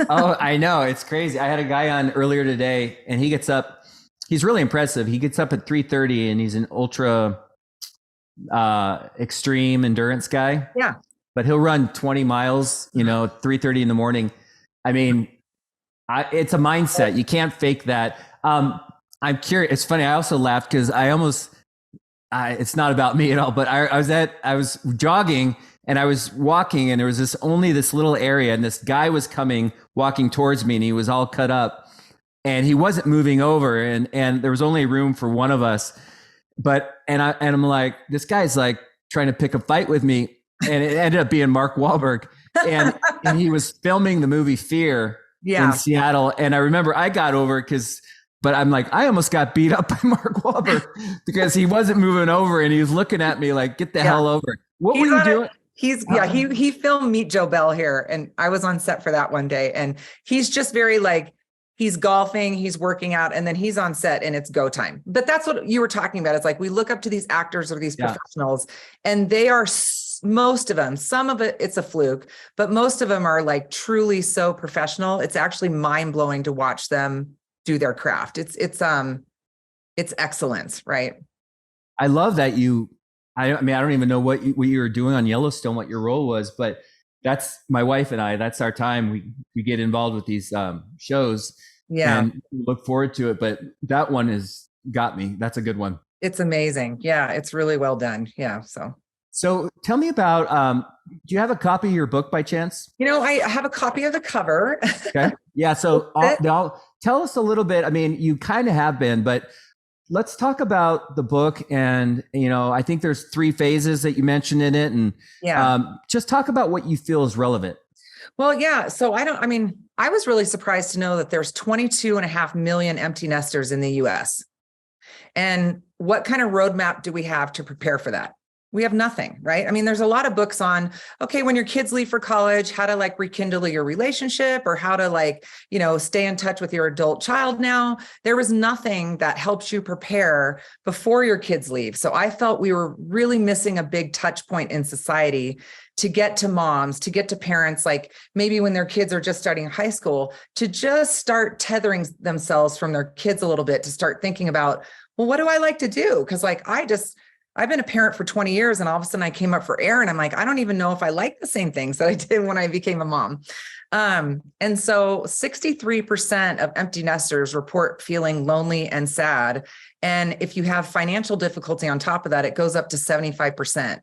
Oh, I know. It's crazy. I had a guy on earlier today, and he gets up. He's really impressive. He gets up at 3:30, and he's an ultra extreme endurance guy. Yeah. But he'll run 20 miles, 3:30 in the morning. I mean, it's a mindset. You can't fake that. I'm curious. It's funny. I also laughed because it's not about me at all, but I was jogging and I was walking, and there was only this little area, and this guy was walking towards me, and he was all cut up, and he wasn't moving over, and there was only room for one of us. But I'm like, this guy's like trying to pick a fight with me, and it ended up being Mark Wahlberg, and he was filming the movie Fear in Seattle, and I remember I got over but I'm like, I almost got beat up by Mark Wahlberg because he wasn't moving over, and he was looking at me like, get the hell over. What were you doing? He filmed Meet Joe Bell here, and I was on set for that one day, and he's just very like, he's golfing, he's working out, and then he's on set and it's go time. But that's what you were talking about. It's like, we look up to these actors or these professionals, and they are most of them, some of it, it's a fluke, but most of them are like truly so professional. It's actually mind blowing to watch them do their craft. It's excellence, right? I love that I mean, I don't even know what you were doing on Yellowstone, what your role was, but that's my wife and I, that's our time. We get involved with these shows and look forward to it. But that one has got me. That's a good one. It's amazing. Yeah. It's really well done. Yeah. So tell me about, do you have a copy of your book by chance? I have a copy of the cover. Okay. Yeah. So now tell us a little bit. I mean, you kind of have been, but let's talk about the book. And, I think there's 3 phases that you mentioned in it. And just talk about what you feel is relevant. Well, yeah. So I was really surprised to know that there's 22.5 million empty nesters in the US. And what kind of roadmap do we have to prepare for that? We have nothing, right? I mean, there's a lot of books on, okay, when your kids leave for college, how to like rekindle your relationship or how to like, stay in touch with your adult child now. There was nothing that helps you prepare before your kids leave. So I felt we were really missing a big touch point in society to get to moms, to get to parents, like maybe when their kids are just starting high school, to just start tethering themselves from their kids a little bit, to start thinking about, well, what do I like to do? Because like, I've been a parent for 20 years and all of a sudden I came up for air and I'm like, I don't even know if I like the same things that I did when I became a mom. And so 63% of empty nesters report feeling lonely and sad. And if you have financial difficulty on top of that, it goes up to 75%.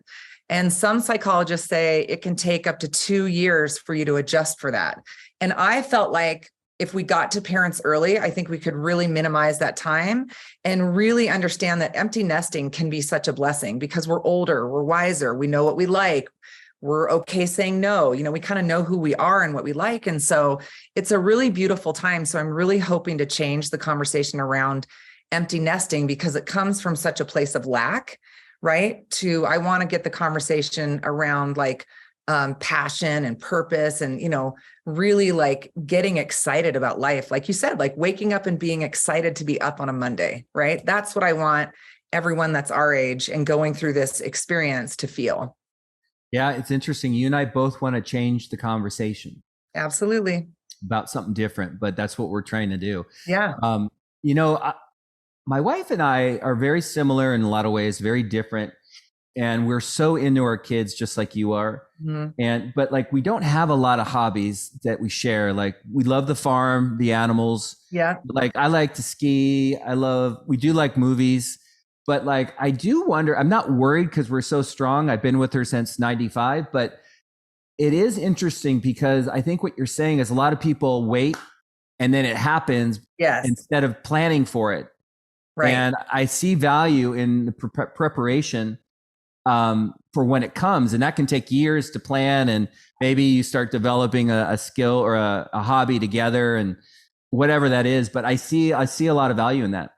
And some psychologists say it can take up to 2 years for you to adjust for that. And I felt like if we got to parents early, I think we could really minimize that time and really understand that empty nesting can be such a blessing because we're older, we're wiser, we know what we like, we're okay saying no, we kind of know who we are and what we like. And so it's a really beautiful time. So I'm really hoping to change the conversation around empty nesting because it comes from such a place of lack, right? I want to get the conversation around like passion and purpose and, really like getting excited about life. Like you said, like waking up and being excited to be up on a Monday, right? That's what I want everyone that's our age and going through this experience to feel. Yeah, it's interesting. You and I both want to change the conversation. Absolutely. About something different, but that's what we're trying to do. Yeah. My wife and I are very similar in a lot of ways, very different. And we're so into our kids, just like you are. Mm-hmm. But like, we don't have a lot of hobbies that we share. Like we love the farm, the animals. Yeah. Like I like to ski. We do like movies, but like, I do wonder, I'm not worried because we're so strong. I've been with her since 95, but it is interesting because I think what you're saying is a lot of people wait and then it happens instead of planning for it. Right. And I see value in the preparation for when it comes, and that can take years to plan. And maybe you start developing a skill or a hobby together, and whatever that is. But I see a lot of value in that.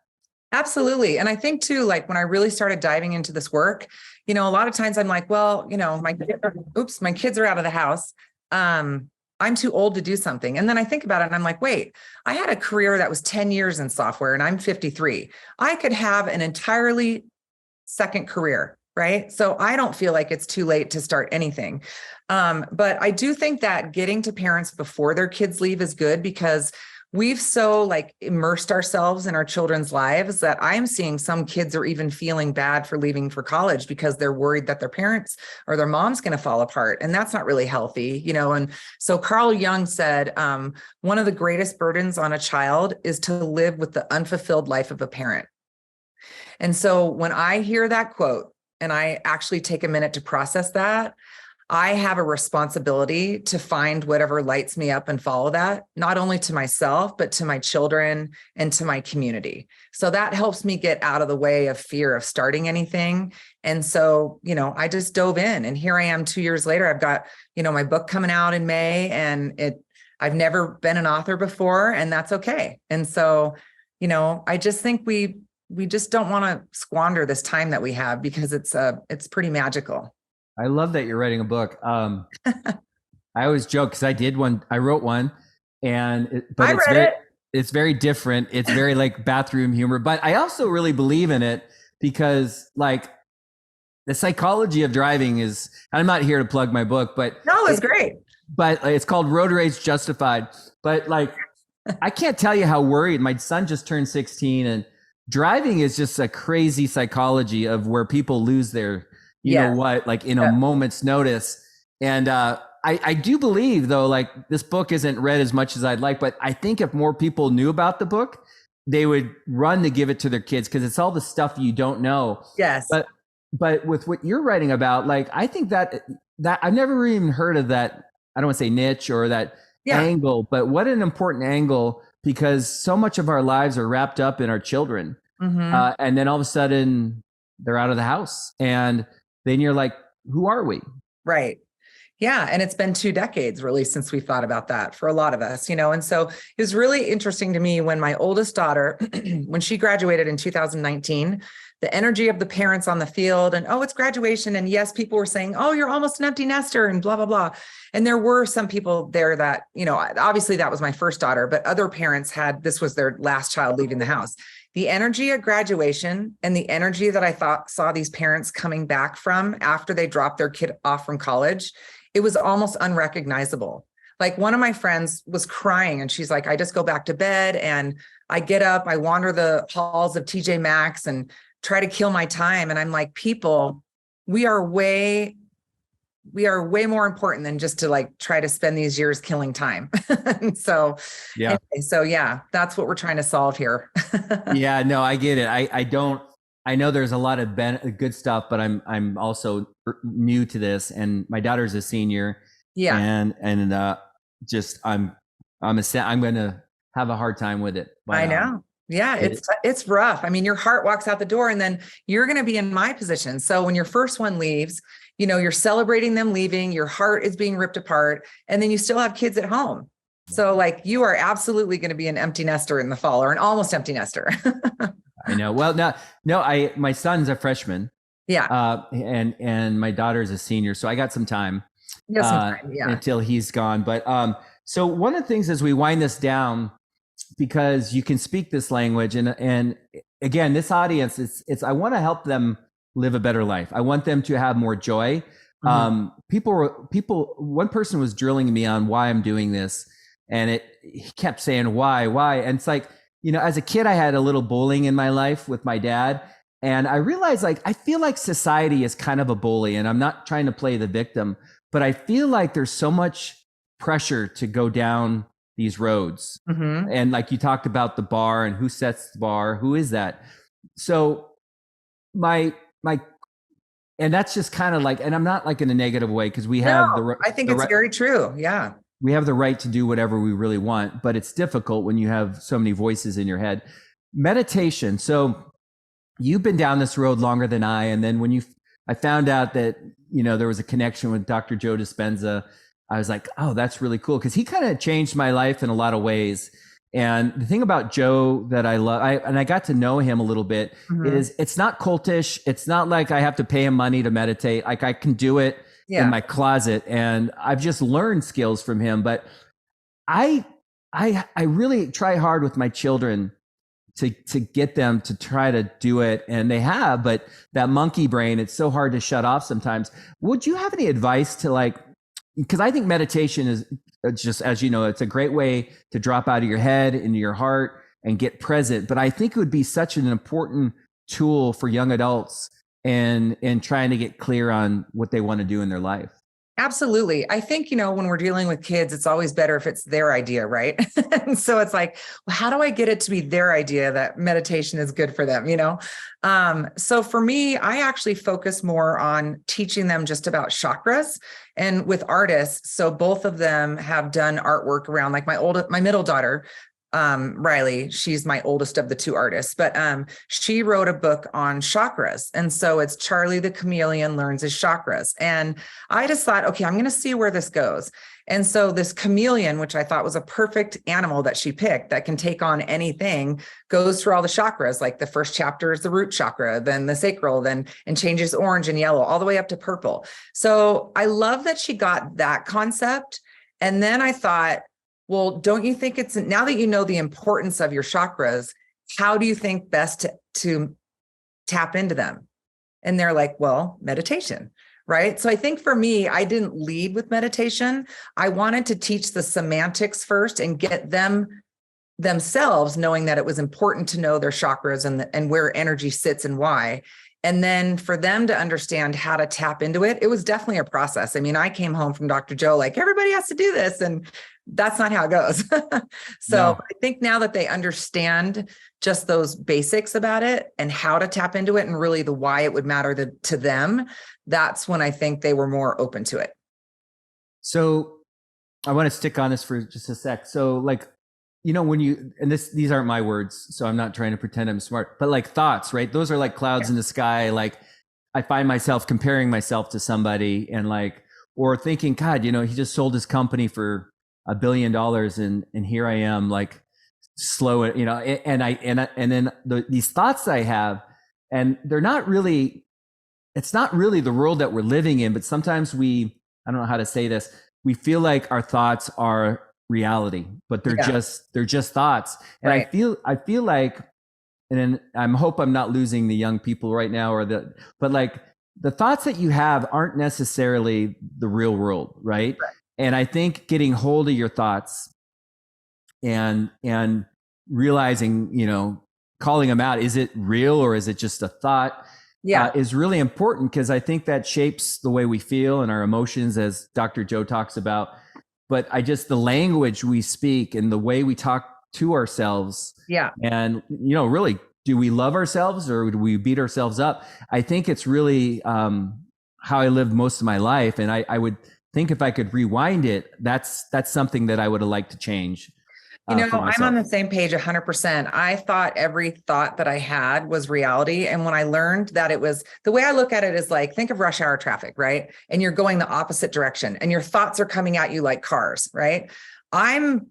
Absolutely, and I think too, like when I really started diving into this work, a lot of times I'm like, well, my kids are out of the house. I'm too old to do something. And then I think about it and I'm like, wait, I had a career that was 10 years in software and I'm 53. I could have an entirely second career. Right. So I don't feel like it's too late to start anything. But I do think that getting to parents before their kids leave is good because we've so like immersed ourselves in our children's lives that I'm seeing some kids are even feeling bad for leaving for college because they're worried that their parents or their mom's going to fall apart. And that's not really healthy, And so Carl Jung said, one of the greatest burdens on a child is to live with the unfulfilled life of a parent. And so when I hear that quote, and I actually take a minute to process that, I have a responsibility to find whatever lights me up and follow that, not only to myself, but to my children and to my community. So that helps me get out of the way of fear of starting anything. And so, I just dove in and here I am 2 years later. I've got, my book coming out in May and I've never been an author before and that's okay. And so, I just think we just don't want to squander this time that we have because it's pretty magical. I love that you're writing a book. I always joke because I wrote one it's very different. It's very like bathroom humor, but I also really believe in it because like the psychology of driving is, I'm not here to plug my book, but No, it's great. But it's called Road Rage Justified. But like, I can't tell you how worried. My son just turned 16, and driving is just a crazy psychology of where people lose their, you know what, like in a moment's notice. And I do believe, though, like this book isn't read as much as I'd like, but I think if more people knew about the book, they would run to give it to their kids, because it's all the stuff you don't know. Yes. But with what you're writing about, like, I think that I've never even heard of that. I don't want to say niche or that angle, but what an important angle, because so much of our lives are wrapped up in our children. And then all of a sudden they're out of the house, and then you're like, who are we? Right. Yeah. And it's been 2 decades really since we thought about that for a lot of us, you know. And so it was really interesting to me when my oldest daughter, when she graduated in 2019, the energy of the parents on the field, and, oh, it's graduation. And yes, people were saying, oh, you're almost an empty nester and blah, blah, blah. And there were some people there that, you know, obviously that was my first daughter, but other parents this was their last child leaving the house. The energy at graduation and the energy that I saw these parents coming back from after they dropped their kid off from college, it was almost unrecognizable. Like, one of my friends was crying, and she's like, I just go back to bed and I get up, I wander the halls of TJ Maxx and try to kill my time. And I'm like, people, we are way more important than just to like try to spend these years killing time. And so, anyway, that's what we're trying to solve here. Yeah, no, I get it. I know there's a lot of good stuff, but I'm also new to this, and my daughter's a senior. Yeah. And just, I'm going to have a hard time with it. But, I know. Yeah, it's rough. I mean, your heart walks out the door, and then you're going to be in my position. So when your first one leaves, you know, you're celebrating them leaving, your heart is being ripped apart, and then you still have kids at home. So like, you are absolutely going to be an empty nester in the fall, or an almost empty nester. I know. Well, my son's a freshman. Yeah. And my daughter is a senior. So I got some time. Until he's gone. But so one of the things as we wind this down, because you can speak this language, and again, this audience, it's I want to help them live a better life. I want them to have more joy. People, one person was drilling me on why I'm doing this, and he kept saying, why? And it's like, you know, as a kid, I had a little bullying in my life with my dad. And I realized, like, I feel like society is kind of a bully, and I'm not trying to play the victim, but I feel like there's so much pressure to go down these roads. And like you talked about the bar, and who sets the bar, who is that? So and that's just kind of like, and I'm not like in a negative way, because we have I think it's very true. Yeah. We have the right to do whatever we really want, but it's difficult when you have so many voices in your head. Meditation. So you've been down this road longer than I. And then when I found out that, you know, there was a connection with Dr. Joe Dispenza, I was like, oh, that's really cool. Cause he kind of changed my life in a lot of ways. And the thing about Joe that I love, and I got to know him a little bit, is it's not cultish. It's not like I have to pay him money to meditate. Like, I can do it in my closet, and I've just learned skills from him. But I really try hard with my children to get them to try to do it, and they have, but that monkey brain, it's so hard to shut off sometimes. Would you have any advice to, like, because I think meditation is just, as you know, it's a great way to drop out of your head into your heart and get present. But I think it would be such an important tool for young adults and trying to get clear on what they want to do in their life. Absolutely. I think, you know, when we're dealing with kids, it's always better if it's their idea, right? And so it's like, well, how do I get it to be their idea that meditation is good for them, you know? So for me, I actually focus more on teaching them just about chakras, and with artists. So both of them have done artwork around, like my middle daughter, Riley, she's my oldest of the 2 artists, but she wrote a book on chakras. And so it's Charlie the Chameleon Learns His Chakras. And I just thought, okay, I'm going to see where this goes. And so this chameleon, which I thought was a perfect animal that she picked that can take on anything, goes through all the chakras. Like the first chapter is the root chakra, then the sacral, and changes orange and yellow all the way up to purple. So I love that she got that concept. And then I thought, well, don't you think it's, now that you know the importance of your chakras, how do you think best to tap into them? And they're like, well, meditation. Right. So I think for me, I didn't lead with meditation. I wanted to teach the semantics first and get them themselves knowing that it was important to know their chakras and where energy sits and why. And then for them to understand how to tap into it, it was definitely a process. I mean, I came home from Dr. Joe, like everybody has to do this. And that's not how it goes. So No. I think now that they understand just those basics about it and how to tap into it and really the why it would matter to them, that's when I think they were more open to it. So I want to stick on this for just a sec. So like, you know, when you, and these aren't my words, so I'm not trying to pretend I'm smart, but like thoughts, right? Those are like clouds in the sky. Like I find myself comparing myself to somebody and like, or thinking, God, you know, he just sold his company for $1 billion and here I am like slow, you know, and then these thoughts I have, and they're not really, it's not really the world that we're living in, but sometimes I don't know how to say this. We feel like our thoughts are reality, but they're just thoughts. And Right. I feel like, and I hope I'm not losing the young people right now but like the thoughts that you have aren't necessarily the real world. Right. And I think getting hold of your thoughts and realizing, you know, calling them out, is it real or is it just a thought? Is really important because I think that shapes the way we feel and our emotions, as Dr. Joe talks about. But the language we speak and the way we talk to ourselves. Yeah. And, you know, really, do we love ourselves or do we beat ourselves up? I think it's really how I lived most of my life. And I would think if I could rewind it, that's something that I would have liked to change. You know, I'm on the same page 100%. I thought every thought that I had was reality. And when I learned that it was, the way I look at it is like, think of rush hour traffic, right? And you're going the opposite direction and your thoughts are coming at you like cars, right? I'm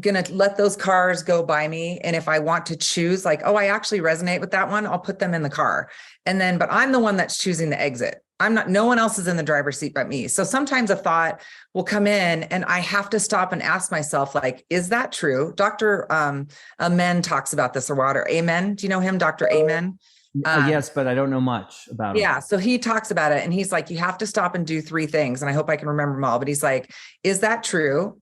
going to let those cars go by me. And if I want to choose like, oh, I actually resonate with that one, I'll put them in the car. And then, but I'm the one that's choosing the exit. No one else is in the driver's seat but me. So sometimes a thought will come in and I have to stop and ask myself, like, is that true? Dr. Amen talks about this a lot, or Amen. Do you know him, Dr. Amen? Yes, but I don't know much about him. Yeah. So he talks about it and he's like, you have to stop and do 3 things. And I hope I can remember them all, but he's like, is that true?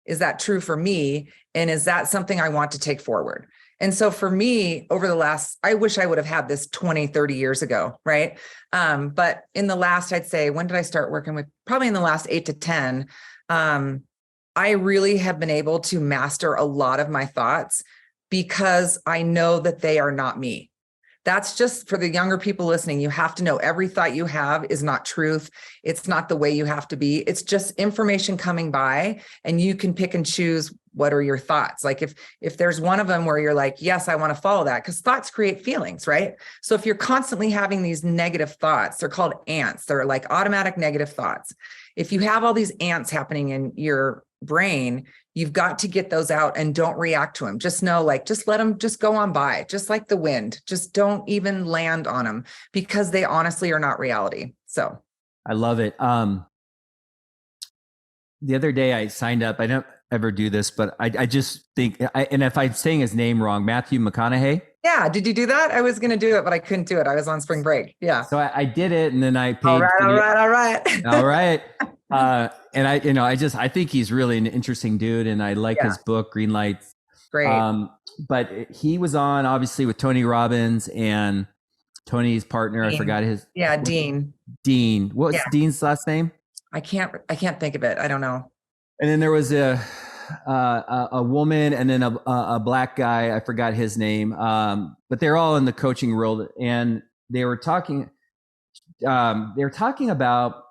Is that true for me? And is that something I want to take forward? And so for me, I wish I would have had this 20, 30 years ago, right? But in the last, I'd say, when did I start working with? Probably in the last 8 to 10, I really have been able to master a lot of my thoughts because I know that they are not me. That's just for the younger people listening. You have to know every thought you have is not truth. It's not the way you have to be. It's just information coming by and you can pick and choose what are your thoughts. Like if there's one of them where you're like, yes, I want to follow that, because thoughts create feelings, right? So if you're constantly having these negative thoughts, they're called ants. They're like automatic negative thoughts. If you have all these ants happening in your brain, you've got to get those out and don't react to them. Just know, like, just let them just go on by, just like the wind. Just don't even land on them because they honestly are not reality. So I love it. The other day I signed up. I don't ever do this, but I just think, and if I'm saying his name wrong, Matthew McConaughey. Yeah. Did you do that? I was going to do it, but I couldn't do it. I was on spring break. Yeah. So I did it, and then I paid. All right. All right. And I think he's really an interesting dude, and I like his book, Green Lights. Great. But he was on obviously with Tony Robbins and Tony's partner. Dean. I forgot his. Yeah, Dean. Dean. What was Dean's last name? I can't think of it. I don't know. And then there was a woman, and then a black guy. I forgot his name. But they're all in the coaching world, and they were talking. They were talking about.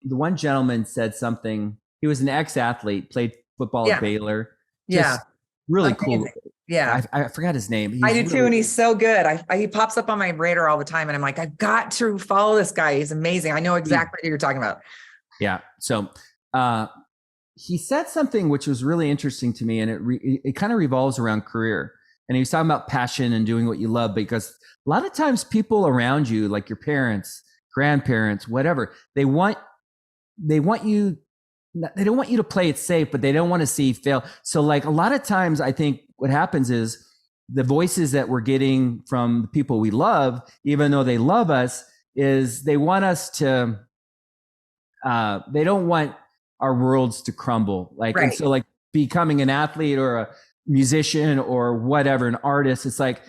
The one gentleman said something. He was an ex-athlete, played football at Baylor. Really cool. Yeah. I forgot his name. I do too. And he's so good. He pops up on my radar all the time. And I'm like, I've got to follow this guy. He's amazing. I know exactly what you're talking about. Yeah. So he said something which was really interesting to me. And it kind of revolves around career. And he was talking about passion and doing what you love, because a lot of times people around you, like your parents, grandparents, whatever, they don't want you to play it safe, but they don't want to see you fail. So like a lot of times I think what happens is the voices that we're getting from the people we love, even though they love us, is they want us to, they don't want our worlds to crumble. Like, Right. and so like becoming an athlete or a musician or whatever, an artist, it's like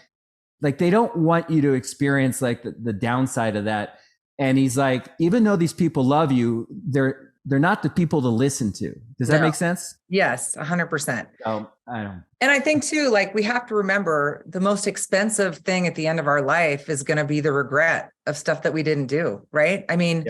they don't want you to experience like the downside of that. And he's like, even though these people love you, they're not the people to listen to. Does that make sense? Yes, 100%. Oh, I don't. And I think too, like we have to remember the most expensive thing at the end of our life is going to be the regret of stuff that we didn't do. Right. I mean,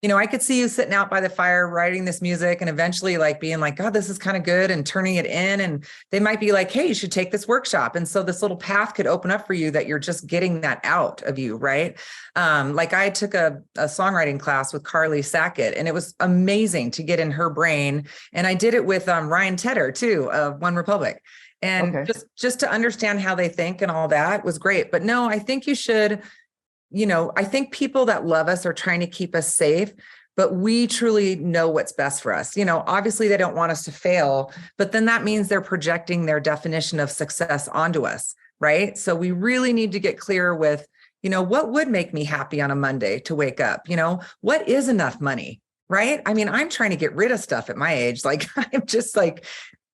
I could see you sitting out by the fire, writing this music and eventually like being like, God, this is kind of good, and turning it in. And they might be like, hey, you should take this workshop. And so this little path could open up for you that you're just getting that out of you. Right. Like I took a songwriting class with Carly Sackett, and it was amazing to get in her brain. And I did it with Ryan Tedder too, of One Republic. And just to understand how they think and all that was great. But no, I think you should, I think people that love us are trying to keep us safe, but we truly know what's best for us. Obviously they don't want us to fail, but then that means they're projecting their definition of success onto us, right? So we really need to get clear with, what would make me happy on a Monday to wake up? What is enough money, right? I mean, I'm trying to get rid of stuff at my age. Like I'm just like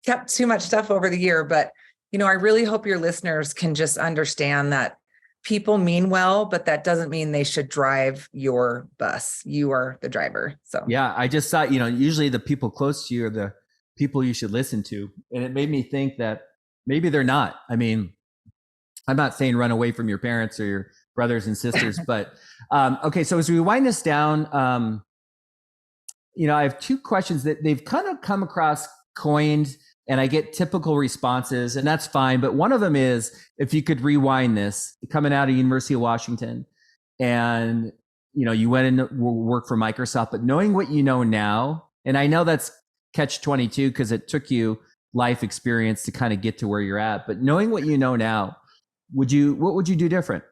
kept too much stuff over the year, but I really hope your listeners can just understand that people mean well, but that doesn't mean they should drive your bus. You are the driver. So yeah, I just thought, usually the people close to you are the people you should listen to. And it made me think that maybe they're not. I mean, I'm not saying run away from your parents or your brothers and sisters, but okay. So as we wind this down, I have two questions that they've kind of come across coined, and I get typical responses, and that's fine. But one of them is, if you could rewind this, coming out of University of Washington, and you went and worked for Microsoft, but knowing what you know now, and I know that's catch-22 because it took you life experience to kind of get to where you're at. But knowing what you know now, what would you do different?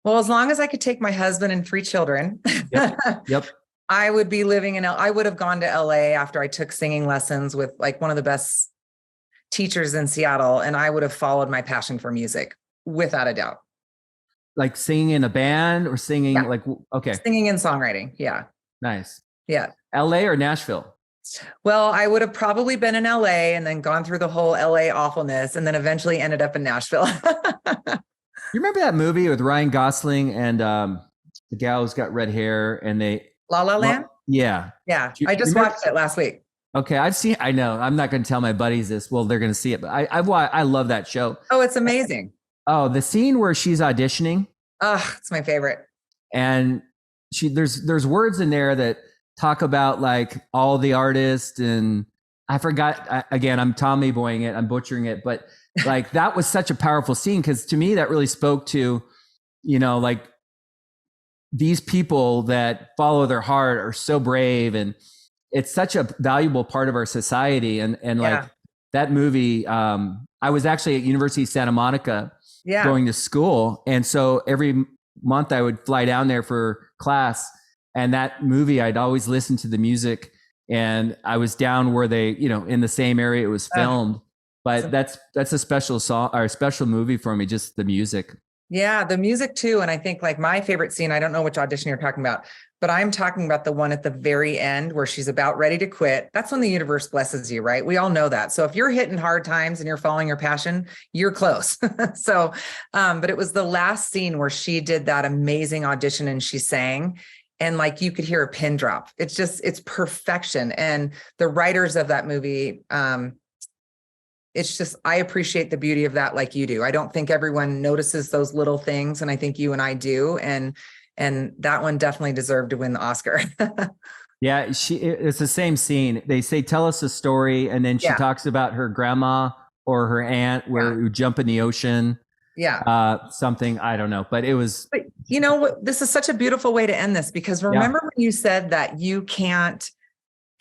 Well, as long as I could take my husband and 3 children, Yep. I would be living I would have gone to LA after I took singing lessons with like one of the best teachers in Seattle. And I would have followed my passion for music without a doubt. Like singing in a band or singing Singing and songwriting. Yeah. Nice. Yeah. LA or Nashville? Well, I would have probably been in LA and then gone through the whole LA awfulness and then eventually ended up in Nashville. You remember that movie with Ryan Gosling and the gal who's got red hair and they La La Land? Yeah. Yeah. I just watched it last week. Okay. I know. I'm not going to tell my buddies this. Well, they're going to see it, but I love that show. Oh, it's amazing. Oh, the scene where she's auditioning. Oh, it's my favorite. And there's words in there that talk about like all the artists, and I forgot, again, I'm Tommy boying it. I'm butchering it, but like that was such a powerful scene. Cause to me, that really spoke to, like these people that follow their heart are so brave, and it's such a valuable part of our society. And like that movie, I was actually at University of Santa Monica going to school. And so every month I would fly down there for class, and that movie, I'd always listen to the music, and I was down where they, in the same area it was filmed, but that's a special song or a special movie for me, just the music. Yeah, the music too. And I think like my favorite scene, I don't know which audition you're talking about, but I'm talking about the one at the very end where she's about ready to quit. That's when the universe blesses you, right? We all know that. So if you're hitting hard times and you're following your passion, you're close. So, but it was the last scene where she did that amazing audition and she sang, and like you could hear a pin drop. It's perfection. And the writers of that movie, it's just, I appreciate the beauty of that like you do. I don't think everyone notices those little things, and I think you and I do. And that one definitely deserved to win the Oscar. Yeah, it's the same scene. They say, tell us a story, and then she talks about her grandma or her aunt where you jump in the ocean. Yeah. Something, I don't know, but it was. But you know what? This is such a beautiful way to end this, because remember when you said that you can't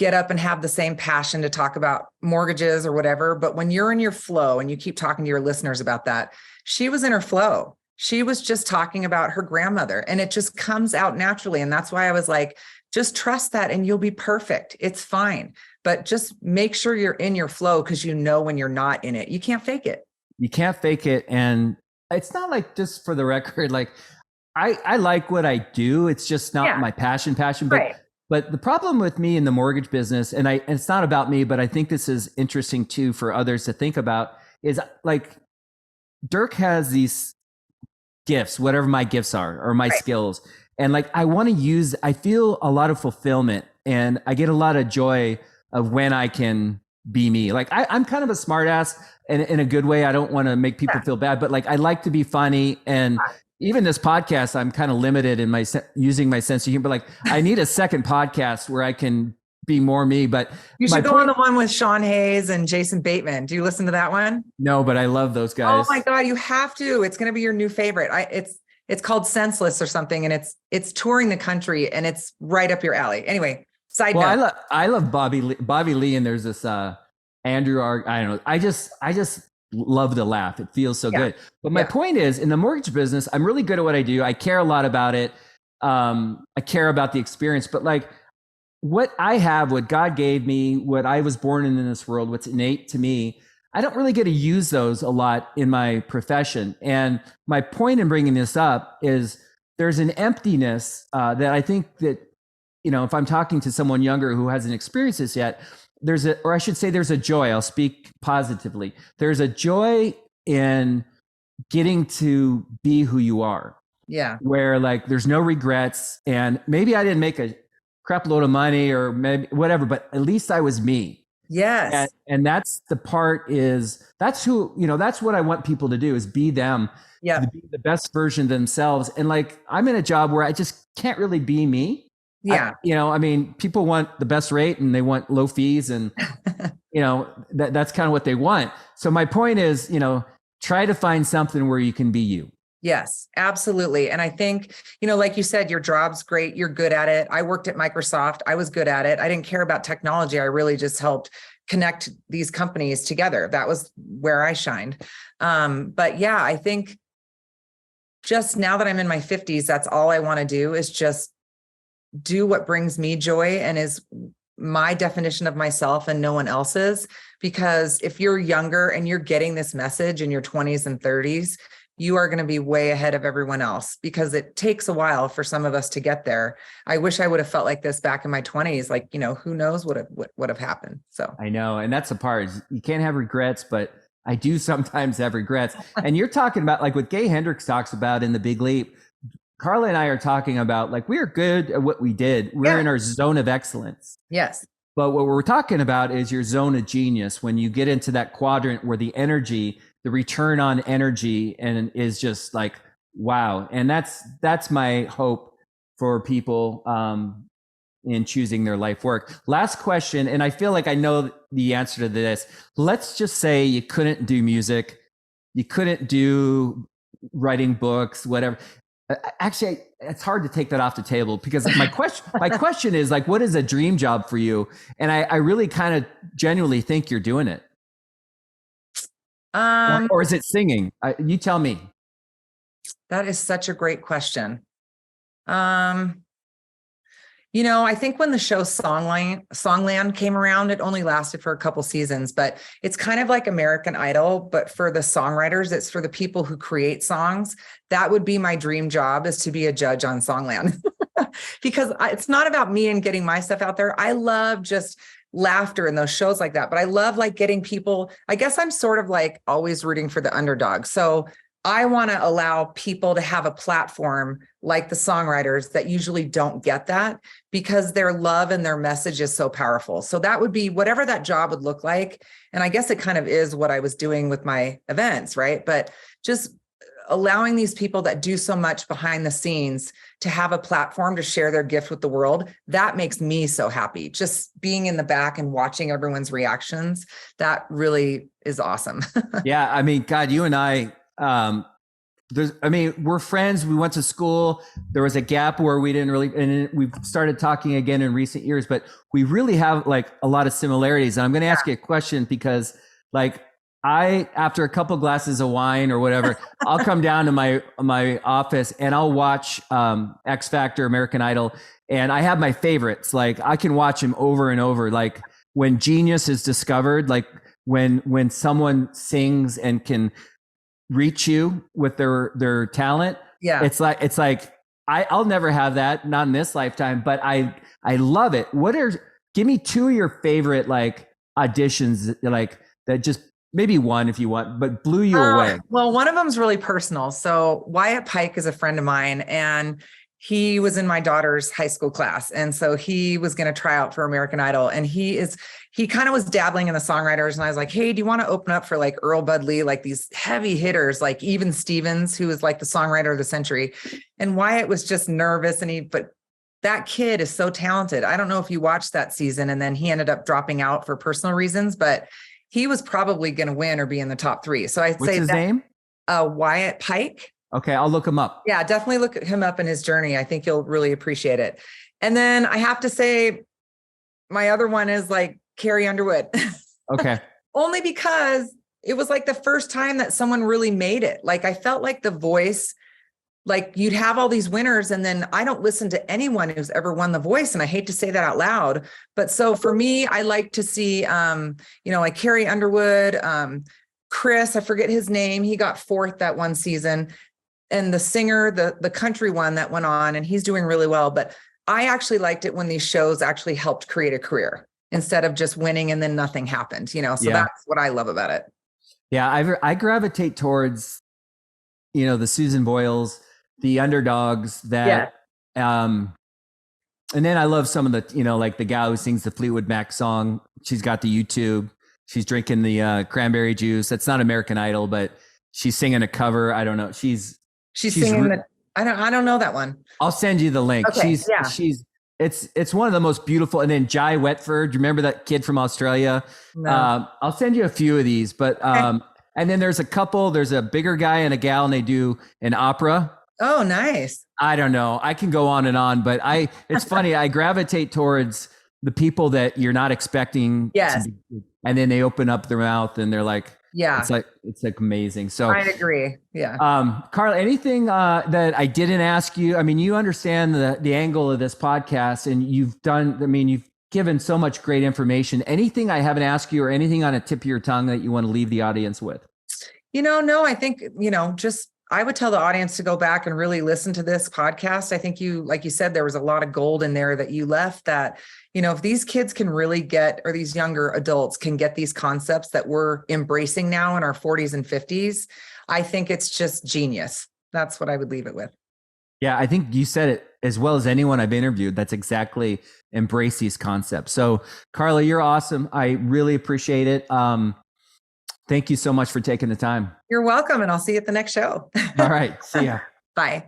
get up and have the same passion to talk about mortgages or whatever. But when you're in your flow, and you keep talking to your listeners about that, she was in her flow. She was just talking about her grandmother, and it just comes out naturally. And that's why I was like, just trust that and you'll be perfect. It's fine. But just make sure you're in your flow, because when you're not in it, you can't fake it. You can't fake it. And it's not like, just for the record, like I like what I do. It's just not Yeah. my passion, Right. but the problem with me in the mortgage business, and it's not about me, but I think this is interesting too for others to think about, is like Dirk has these gifts, whatever my gifts are or my Right. skills. And like I feel a lot of fulfillment and I get a lot of joy of when I can be me. Like I'm kind of a smart ass in a good way. I don't want to make people feel bad, but like I like to be funny. And even this podcast, I'm kind of limited in my using my sense of humor. But like I need a second podcast where I can be more me. But You should go on the one with Sean Hayes and Jason Bateman. Do you listen to that one? No, but I love those guys. Oh my God, you have to. It's going to be your new favorite. It's called Senseless or something, and it's touring the country, and it's right up your alley. Anyway, side note. I love Bobby Lee, and there's this Andrew I don't know. I just love to laugh. It feels so good. But my point is, in the mortgage business, I'm really good at what I do. I care a lot about it. I care about the experience, but like what I have, what God gave me, what I was born in this world, what's innate to me, I don't really get to use those a lot in my profession. And my point in bringing this up is there's an emptiness that I think that, you know, if I'm talking to someone younger who hasn't experienced this yet, there's a joy. I'll speak positively. There's a joy in getting to be who you are. Yeah. Where like there's no regrets, and maybe I didn't make a crap load of money or maybe whatever, but at least I was me. Yes. And that's the part that's who, you know, that's what I want people to do is be them, be the best version of themselves. And like, I'm in a job where I just can't really be me. Yeah. I mean, people want the best rate and they want low fees and, you know, that's kind of what they want. So my point is, you know, try to find something where you can be you. Yes, absolutely. And I think, you know, like you said, your job's great. You're good at it. I worked at Microsoft. I was good at it. I didn't care about technology. I really just helped connect these companies together. That was where I shined. But yeah, I think just now that I'm in my 50s, that's all I want to do is just do what brings me joy and is my definition of myself and no one else's. Because if you're younger and you're getting this message in your 20s and 30s, you are going to be way ahead of everyone else because it takes a while for some of us to get there. I wish I would have felt like this back in my 20s. Like, you know, who knows what would have happened. So I know. And that's the part. You can't have regrets, but I do sometimes have regrets. And you're talking about like what Gay Hendricks talks about in The Big Leap. Karla and I are talking about like, we're good at what we did. We're in our zone of excellence. Yes. But what we're talking about is your zone of genius. When you get into that quadrant where the energy, the return on energy and is just like, wow. And that's my hope for people in choosing their life work. Last question. And I feel like I know the answer to this. Let's just say you couldn't do music. You couldn't do writing books, whatever. Actually, it's hard to take that off the table because my question is like, what is a dream job for you? And I really kind of genuinely think you're doing it. Or is it singing? You tell me. That is such a great question. You know, I think when the show Songland came around, it only lasted for a couple seasons, but it's kind of like American Idol, but for the songwriters, it's for the people who create songs. That would be my dream job, is to be a judge on Songland because it's not about me and getting my stuff out there. I love just laughter in those shows like that, but I love like getting people, I guess I'm sort of like always rooting for the underdog. So I want to allow people to have a platform like the songwriters that usually don't get that because their love and their message is so powerful. So that would be whatever that job would look like. And I guess it kind of is what I was doing with my events, right? But just allowing these people that do so much behind the scenes to have a platform to share their gift with the world, that makes me so happy. Just being in the back and watching everyone's reactions, that really is awesome. Yeah. I mean, God, you and I, we're friends. We went to school. There was a gap where we didn't really, and we've started talking again in recent years, but we really have like a lot of similarities. And I'm going to ask you a question because like after a couple glasses of wine or whatever, I'll come down to my office and I'll watch, X Factor, American Idol. And I have my favorites. Like I can watch them over and over. Like when genius is discovered, like when someone sings and can reach you with their talent. Yeah. It's like I'll never have that, not in this lifetime, but I love it. Give me two of your favorite like auditions, like that, just maybe one if you want, but blew you away. Well, one of them's really personal. So Wyatt Pike is a friend of mine, and he was in my daughter's high school class. And so he was going to try out for American Idol. And he kind of was dabbling in the songwriters. And I was like, hey, do you want to open up for like Earl Budley, like these heavy hitters, like Even Stevens, who was like the songwriter of the century. And Wyatt was just nervous. But that kid is so talented. I don't know if you watched that season, and then he ended up dropping out for personal reasons, but he was probably going to win or be in the top 3. So I'd What's say his name? Wyatt Pike. Okay, I'll look him up. Yeah, definitely look him up in his journey. I think you'll really appreciate it. And then I have to say, my other one is like Carrie Underwood. Okay. Only because it was like the first time that someone really made it. Like I felt like The Voice, like you'd have all these winners, and then I don't listen to anyone who's ever won The Voice. And I hate to say that out loud, but so for me, I like to see, like Carrie Underwood, Chris, I forget his name. He got 4th that one season. And the singer, the country one that went on, and he's doing really well. But I actually liked it when these shows actually helped create a career instead of just winning and then nothing happened, So that's what I love about it. Yeah. I gravitate towards, the Susan Boyles, the underdogs that, and then I love some of the, like the gal who sings the Fleetwood Mac song. She's got the YouTube. She's drinking the cranberry juice. That's not American Idol, but she's singing a cover. I don't know. She's singing I don't know that one. I'll send you the link. Okay, It's one of the most beautiful. And then Jai Wetford, do you remember that kid from Australia? No. I'll send you a few of these, but and then there's a bigger guy and a gal, and they do an opera. Oh, nice. I don't know. I can go on and on, but it's funny. I gravitate towards the people that you're not expecting. Yes. And then they open up their mouth and they're like, yeah, it's like amazing. So I agree. Yeah. Karla, anything that I didn't ask you? I mean, you understand the angle of this podcast, and you've given so much great information. Anything I haven't asked you, or anything on a tip of your tongue that you want to leave the audience with? No, I think, just I would tell the audience to go back and really listen to this podcast. I think like you said, there was a lot of gold in there that you left that, if these kids can really get, or these younger adults can get these concepts that we're embracing now in our 40s and 50s, I think it's just genius. That's what I would leave it with. Yeah, I think you said it as well as anyone I've interviewed. That's exactly, embrace these concepts. So Karla, you're awesome. I really appreciate it. Thank you so much for taking the time. You're welcome. And I'll see you at the next show. All right. See ya. Bye.